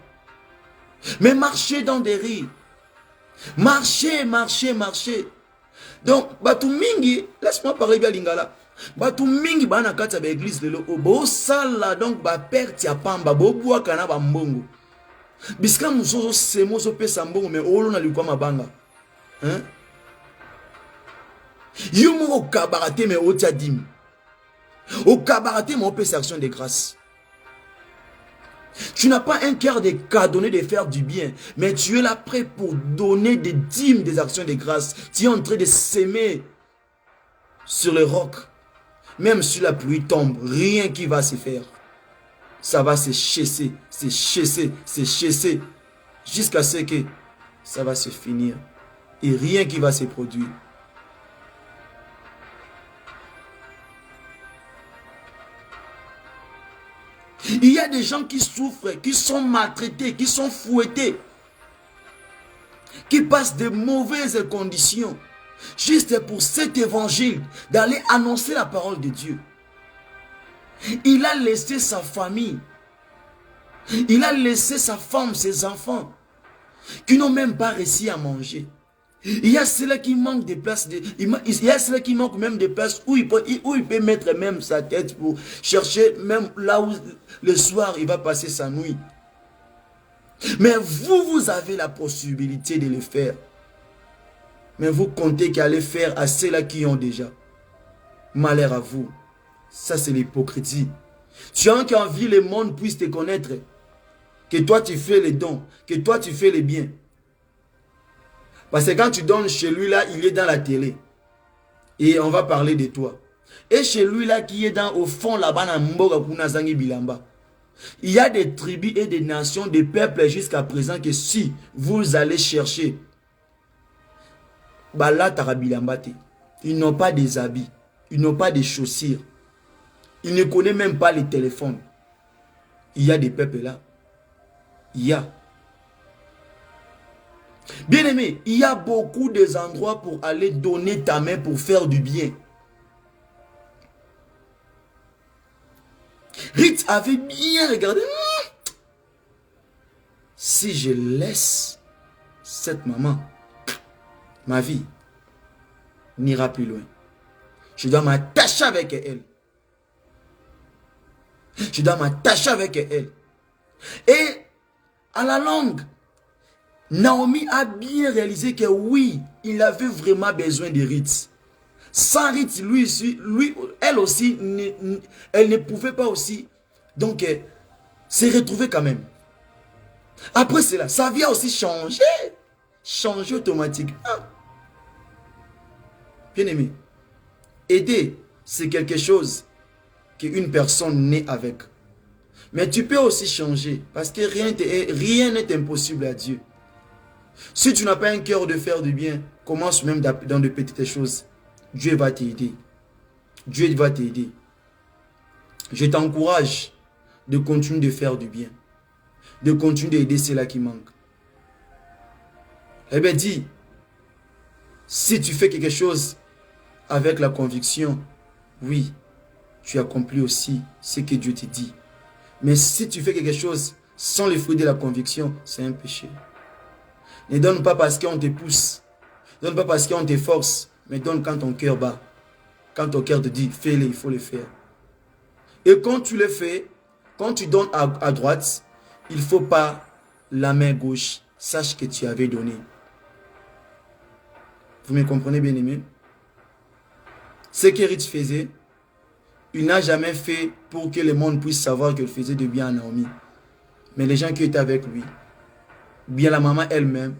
Mais marchez dans des rues. Marchez, marchez, marchez. Donc, Batu Mingi, laisse-moi parler bien lingala. Batu Mingi, bana kata ba église lelo. Bo sala donc ba perte ya pamba, bo bua kana ba mbongo. Biska musozo semo so pesa mbongo me olo na likwa mabanga. Hein? Yumo au kabarate me otia dim. Au cabaret, mon père, c'est action de grâce. Tu n'as pas un cœur de donner, de faire du bien, mais tu es là prêt pour donner des dîmes, des actions de grâce. Tu es en train de s'aimer sur le roc. Même si la pluie tombe, rien qui va se faire. Ça va se chasser, jusqu'à ce que ça va se finir. Et rien qui va se produire. Il y a des gens qui souffrent, qui sont maltraités, qui sont fouettés. qui passe de mauvaises conditions, juste pour cet évangile, d'aller annoncer la parole de Dieu. Il a laissé sa famille, il a laissé sa femme, ses enfants, qui n'ont même pas réussi à manger. Il y a ceux-là qui manquent des places, il y a ceux-là qui manquent même des places où il peut mettre même sa tête pour chercher, même là où le soir il va passer sa nuit. Mais vous avez la possibilité de le faire. Mais vous comptez qu'à le faire à ceux-là qui ont déjà. Malheur à vous. Ça, c'est l'hypocrisie. Tu as envie que le monde puisse te connaître. Que toi, tu fais les dons. Que toi, tu fais les biens. Parce que quand tu donnes chez lui, là, il est dans la télé. Et on va parler de toi. Et chez lui, là, qui est au fond, là-bas, il y a des tribus et des nations, des peuples jusqu'à présent que si vous allez chercher, bah là, ils n'ont pas des habits, ils n'ont pas des chaussures, ils ne connaissent même pas les téléphones. Il y a des peuples là. Il y a. Bien aimé, il y a beaucoup d'endroits pour aller donner ta main pour faire du bien. Ruth avait bien regardé. Si je laisse cette maman, ma vie n'ira plus loin. Je dois m'attacher avec elle. Je dois m'attacher avec elle. Et à la longue, Naomi a bien réalisé que oui, il avait vraiment besoin de Ruth. Sans Ruth, elle aussi, elle ne pouvait pas aussi donc se retrouver quand même. Après cela, sa vie a aussi changé. Changé automatiquement. Bien aimé, aider, c'est quelque chose qu'une personne naît avec. Mais tu peux aussi changer parce que rien n'est impossible à Dieu. Si tu n'as pas un cœur de faire du bien, commence même dans de petites choses. Dieu va t'aider. Dieu va t'aider. Je t'encourage de continuer de faire du bien. De continuer d'aider ceux-là qui manquent. Eh bien, dis, si tu fais quelque chose avec la conviction, oui, tu accomplis aussi ce que Dieu te dit. Mais si tu fais quelque chose sans le fruit de la conviction, c'est un péché. Ne donne pas parce qu'on te pousse. Ne donne pas parce qu'on te force. Mais donne quand ton cœur bat. Quand ton cœur te dit, fais-le, il faut le faire. Et quand tu le fais, quand tu donnes à droite, il ne faut pas la main gauche. Sache que tu avais donné. Vous me comprenez, bien aimé? Ce qu'Eric faisait, il n'a jamais fait pour que le monde puisse savoir qu'il faisait du bien à Naomi. Mais les gens qui étaient avec lui, bien la maman elle-même,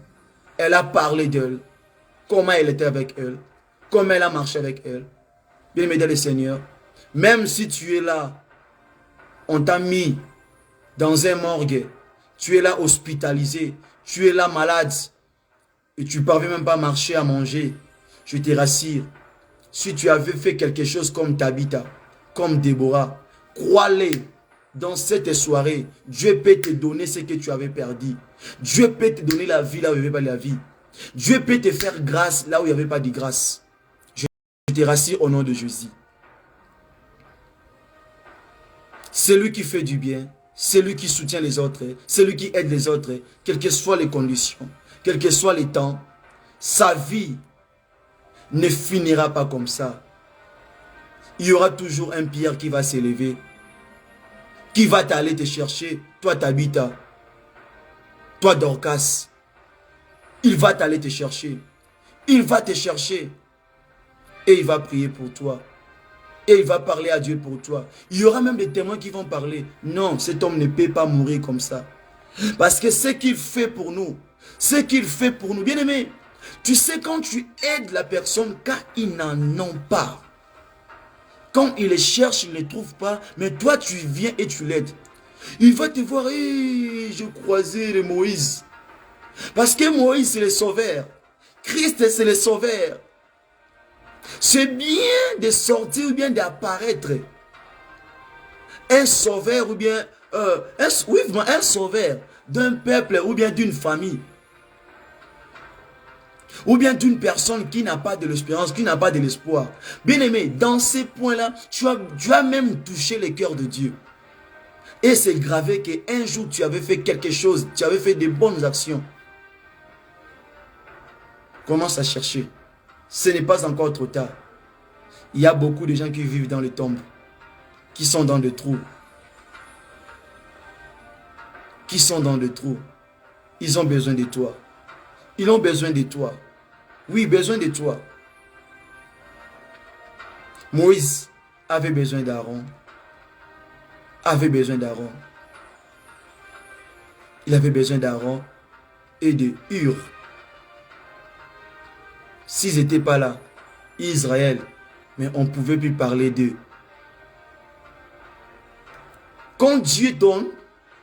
elle a parlé d'elle, comment elle était avec elle, comment elle a marché avec elle. Bien aimé dans le Seigneur, même si tu es là, on t'a mis dans un morgue, tu es là hospitalisé, tu es là malade, et tu ne parviens même pas à marcher, à manger, je te rassure, si tu avais fait quelque chose comme Tabitha, comme Déborah, crois-le, dans cette soirée, Dieu peut te donner ce que tu avais perdu. Dieu peut te donner la vie là où il n'y avait pas la vie. Dieu peut te faire grâce là où il n'y avait pas de grâce. Je te rassure au nom de Jésus. C'est lui qui fait du bien. C'est lui qui soutient les autres. C'est lui qui aide les autres. Quelles que soient les conditions, quels que soient les temps, sa vie ne finira pas comme ça. Il y aura toujours un Pierre qui va s'élever, qui va t'aller te chercher, toi Tabitha, toi Dorcas. Il va t'aller te chercher. Il va te chercher. Et il va prier pour toi. Et il va parler à Dieu pour toi. Il y aura même des témoins qui vont parler. Non, cet homme ne peut pas mourir comme ça. Parce que ce qu'il fait pour nous, bien aimé, tu sais quand tu aides la personne quand ils n'en ont pas. Quand il les cherche, il ne les trouve pas, mais toi tu viens et tu l'aides. Il va te voir, hey, je croisais le Moïse. Parce que Moïse c'est le sauveur. Christ c'est le sauveur. C'est bien de sortir ou bien d'apparaître. Un sauveur ou bien un sauveur d'un peuple ou bien d'une famille. Ou bien d'une personne qui n'a pas de l'espérance, qui n'a pas de l'espoir. Bien-aimé, dans ces points-là, tu as même touché le cœur de Dieu. Et c'est gravé qu'un jour tu avais fait quelque chose, tu avais fait de bonnes actions. Commence à chercher. Ce n'est pas encore trop tard. Il y a beaucoup de gens qui vivent dans les tombes, qui sont dans des trous. Qui sont dans des trous. Ils ont besoin de toi. Ils ont besoin de toi. Oui, besoin de toi. Moïse avait besoin d'Aaron. Avait besoin d'Aaron. Il avait besoin d'Aaron et de Hur. S'ils n'étaient pas là, Israël, mais on ne pouvait plus parler d'eux. Quand Dieu donne,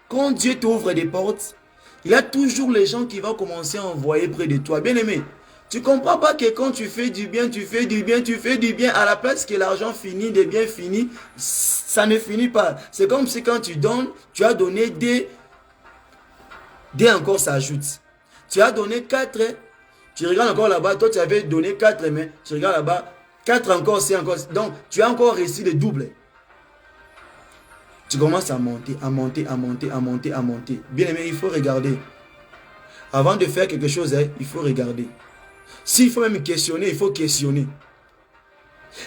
quand Dieu t'ouvre des portes, il y a toujours les gens qui vont commencer à envoyer près de toi. Bien-aimé, tu ne comprends pas que quand tu fais du bien, tu fais du bien, tu fais du bien, à la place que l'argent finit, des biens finis, ça ne finit pas. C'est comme si quand tu donnes, tu as donné des encore s'ajoute. Tu as donné 4, tu regardes encore là-bas, toi tu avais donné 4, mais tu regardes là-bas, 4 encore, c'est encore. Donc, tu as encore réussi le double. Tu commences à monter, à monter, à monter, à monter, à monter. Bien aimé, il faut regarder. Avant de faire quelque chose, il faut regarder. S'il faut même questionner, il faut questionner.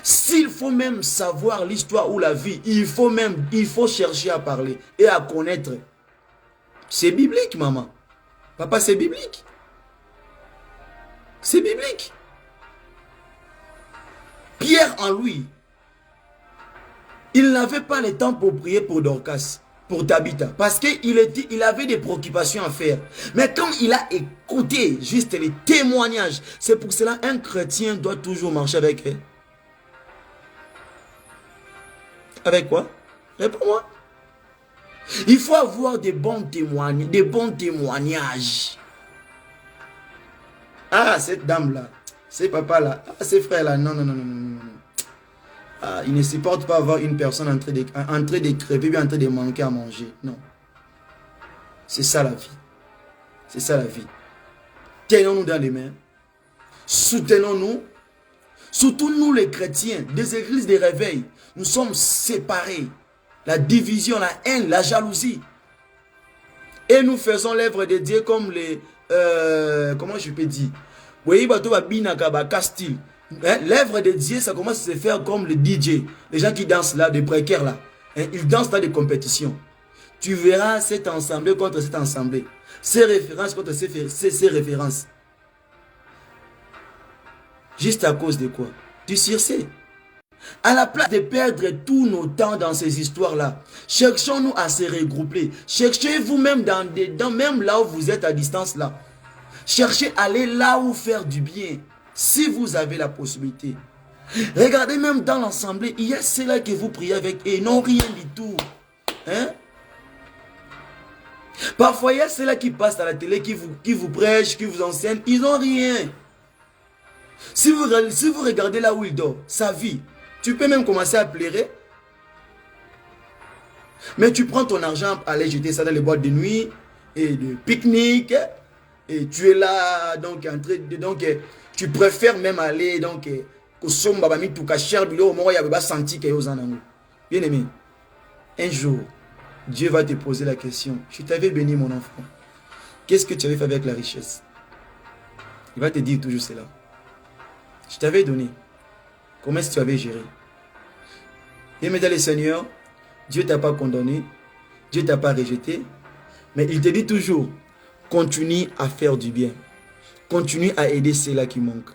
S'il faut même savoir l'histoire ou la vie, il faut chercher à parler et à connaître. C'est biblique, maman. Papa, c'est biblique. C'est biblique. Pierre en lui, il n'avait pas le temps pour prier pour Dorcas, pour Tabitha, parce qu'il avait des préoccupations à faire. Mais quand il a écouté juste les témoignages, c'est pour cela qu'un chrétien doit toujours marcher avec elle. Avec quoi? Réponds-moi. Il faut avoir des bons témoignages. Ah, cette dame-là, ces papas-là, ah, ces frères-là, non, non, non, non, non. Ah, il ne supporte pas avoir une personne en train de crever, bien en train de manquer à manger. Non. C'est ça la vie. C'est ça la vie. Tenons-nous dans les mains. Soutenons-nous. Surtout nous les chrétiens, des églises de réveil. Nous sommes séparés. La division, la haine, la jalousie. Et nous faisons l'œuvre de Dieu comme les... comment je peux dire? Oui, Castille. L'œuvre de Dieu, ça commence à se faire comme le DJ. Les gens qui dansent là, des précaires là. Ils dansent dans des compétitions. Tu verras cette assemblée contre cette assemblée. Ces références contre ces références. Juste à cause de quoi? Du circé. À la place de perdre tous nos temps dans ces histoires-là, cherchons-nous à se regrouper. Cherchez vous-même même là où vous êtes à distance là. Cherchez à aller là où faire du bien. Si vous avez la possibilité. Regardez même dans l'assemblée, il y a ceux-là que vous priez avec et ils n'ont rien du tout. Hein? Parfois, il y a ceux-là qui passent à la télé, qui vous prêchent, qui vous enseignent. Ils n'ont rien. Si vous regardez là où il dort, sa vie, tu peux même commencer à pleurer. Mais tu prends ton argent, aller jeter ça dans les boîtes de nuit et de pique-nique. Et tu es là, donc, tu préfères même aller, donc, bien aimé, un jour, Dieu va te poser la question. Je t'avais béni, mon enfant. Qu'est-ce que tu avais fait avec la richesse? Il va te dire toujours cela. Je t'avais donné. Comment est-ce que tu avais géré? Et mesdames les seigneurs, Dieu ne t'a pas condamné. Dieu ne t'a pas rejeté. Mais il te dit toujours, continue à faire du bien. Continue à aider ceux-là qui manquent.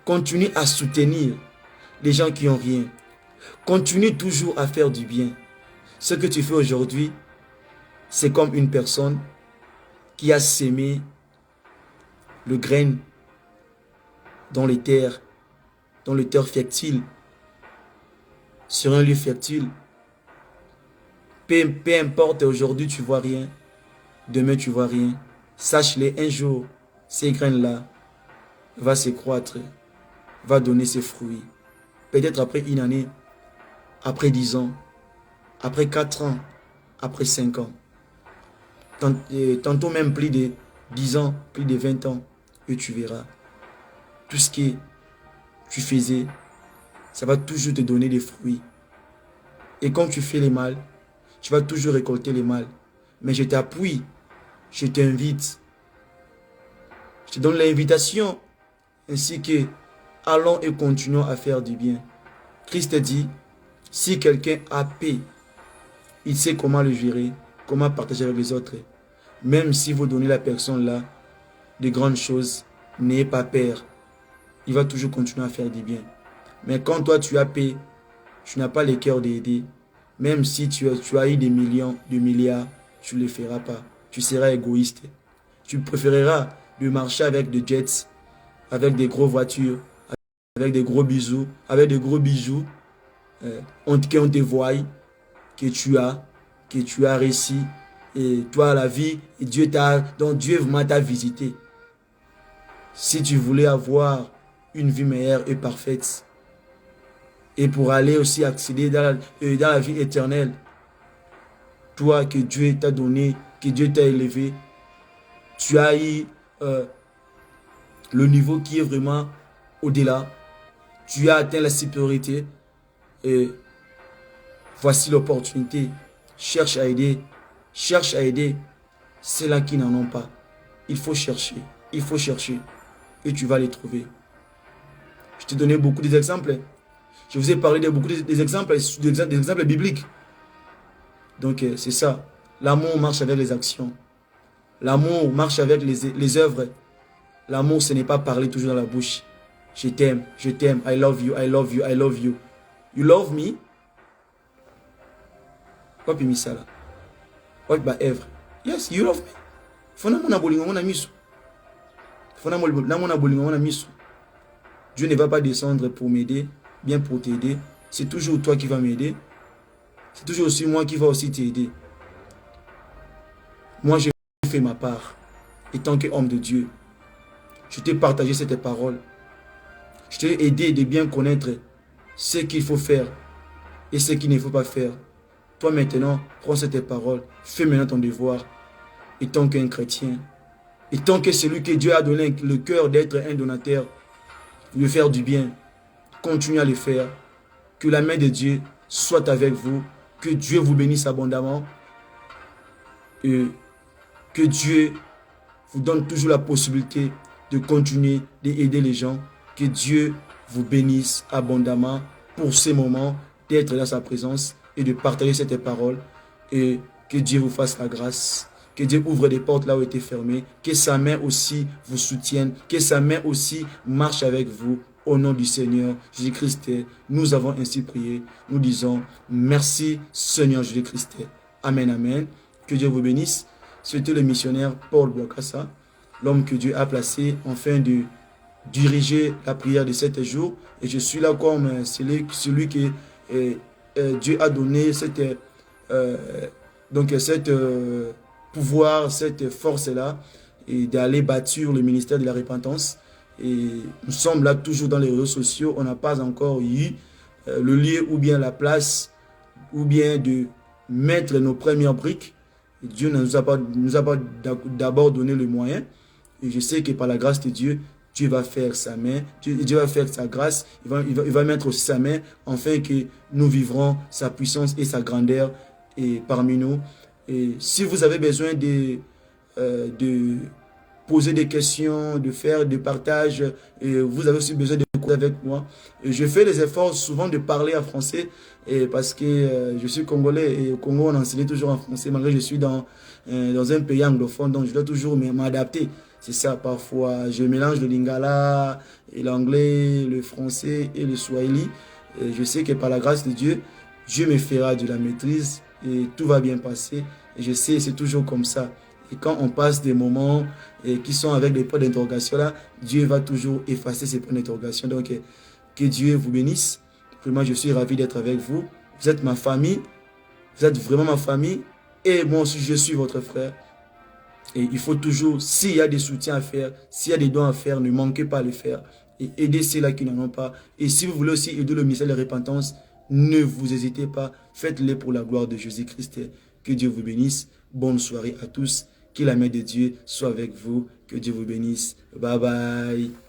Continue à soutenir les gens qui n'ont rien. Continue toujours à faire du bien. Ce que tu fais aujourd'hui, c'est comme une personne qui a sémé le grain dans les terres fertiles, sur un lieu fertile. Peu importe, aujourd'hui tu vois rien, demain tu vois rien. Sache-le, un jour, ces graines-là vont se croître, va donner ses fruits. Peut-être après une année, après 10 ans, après 4 ans, après 5 ans. Tantôt même plus de 10 ans, plus de 20 ans, et tu verras. tout ce que tu faisais, ça va toujours te donner des fruits. Et quand tu fais les mal, tu vas toujours récolter les mal. Mais je t'appuie, je t'invite, je te donne l'invitation, ainsi que allons et continuons à faire du bien. Christ dit, si quelqu'un a paix, il sait comment le gérer, comment partager avec les autres. Même si vous donnez la personne là de grandes choses, n'ayez pas peur. Il va toujours continuer à faire du bien. Mais quand toi tu as paix, tu n'as pas le cœur d'aider. Même si tu as eu des millions, des milliards, tu ne le feras pas. Tu seras égoïste. Tu préféreras de marcher avec des jets, avec des grosses voitures, avec des gros bijoux, avec des gros bijoux, on te voit que tu as réussi. Et toi, la vie, et donc Dieu vraiment t'a visité. Si tu voulais avoir une vie meilleure et parfaite, et pour aller aussi accéder dans la vie éternelle, toi que Dieu t'a donné, que Dieu t'a élevé, tu as eu le niveau qui est vraiment au-delà, tu as atteint la supériorité, et voici l'opportunité. Cherche à aider ceux-là qui n'en ont pas. Il faut chercher, et tu vas les trouver. Je t'ai donné beaucoup d'exemples. Je vous ai parlé de beaucoup d'exemples, des exemples bibliques. Donc c'est ça. L'amour marche avec les actions. L'amour marche avec les œuvres. L'amour, ce n'est pas parler toujours dans la bouche. Je t'aime, I love you, I love you, I love you. You love me? Quoi puis ça là? What by Eve? Yes, you love me. Fona mona bolingo mona miso. Fona mona bolingo mona miso. Dieu ne va pas descendre pour m'aider, bien pour t'aider. C'est toujours toi qui vas m'aider. C'est toujours aussi moi qui va aussi t'aider. Moi, j'ai fait ma part. Et tant qu'homme de Dieu, je t'ai partagé cette parole. Je t'ai aidé de bien connaître ce qu'il faut faire et ce qu'il ne faut pas faire. Toi maintenant, prends cette parole, fais maintenant ton devoir. Et tant qu'un chrétien, et tant que celui que Dieu a donné le cœur d'être un donateur, de faire du bien, continue à le faire. Que la main de Dieu soit avec vous. Que Dieu vous bénisse abondamment. Et que Dieu vous donne toujours la possibilité de continuer d'aider les gens. Que Dieu vous bénisse abondamment pour ces moments d'être dans sa présence et de partager cette parole. Et que Dieu vous fasse la grâce. Que Dieu ouvre des portes là où étaient fermées. Que sa main aussi vous soutienne. Que sa main aussi marche avec vous. Au nom du Seigneur Jésus-Christ, nous avons ainsi prié. Nous disons merci Seigneur Jésus-Christ. Amen, amen. Que Dieu vous bénisse. C'était le missionnaire Paul Bokassa, l'homme que Dieu a placé afin de diriger la prière de 7 jours. Et je suis là comme celui que Dieu a donné cette pouvoir, cette force-là, et d'aller bâtir le ministère de la repentance. Et nous sommes là toujours dans les réseaux sociaux. On n'a pas encore eu le lieu ou bien la place ou bien de mettre nos premières briques. Et Dieu ne nous a pas d'abord donné le moyen. Et je sais que par la grâce de Dieu, Dieu va faire sa main, Dieu va faire sa grâce, il va mettre aussi sa main, afin que nous vivrons sa puissance et sa grandeur parmi nous. Et si vous avez besoin de poser des questions, de faire des partages, et vous avez aussi besoin de courir avec moi. Et je fais des efforts souvent de parler en français, parce que je suis congolais, et au Congo on enseigne toujours en français, malgré que je suis dans un pays anglophone, donc je dois toujours m'adapter. C'est ça, parfois je mélange le lingala, et l'anglais, le français et le swahili. Et je sais que par la grâce de Dieu, Dieu me fera de la maîtrise, et tout va bien passer. Et je sais, c'est toujours comme ça. Et quand on passe des moments qui sont avec des points d'interrogation là, Dieu va toujours effacer ces points d'interrogation. Donc, que Dieu vous bénisse. Vraiment, je suis ravi d'être avec vous. Vous êtes ma famille. Vous êtes vraiment ma famille. Et moi aussi, je suis votre frère. Et il faut toujours, s'il y a des soutiens à faire, s'il y a des dons à faire, ne manquez pas à les faire. Et aidez ceux-là qui n'en ont pas. Et si vous voulez aussi aider le ministère de la repentance, ne vous hésitez pas. Faites-le pour la gloire de Jésus-Christ. Que Dieu vous bénisse. Bonne soirée à tous. Que la main de Dieu soit avec vous. Que Dieu vous bénisse. Bye bye.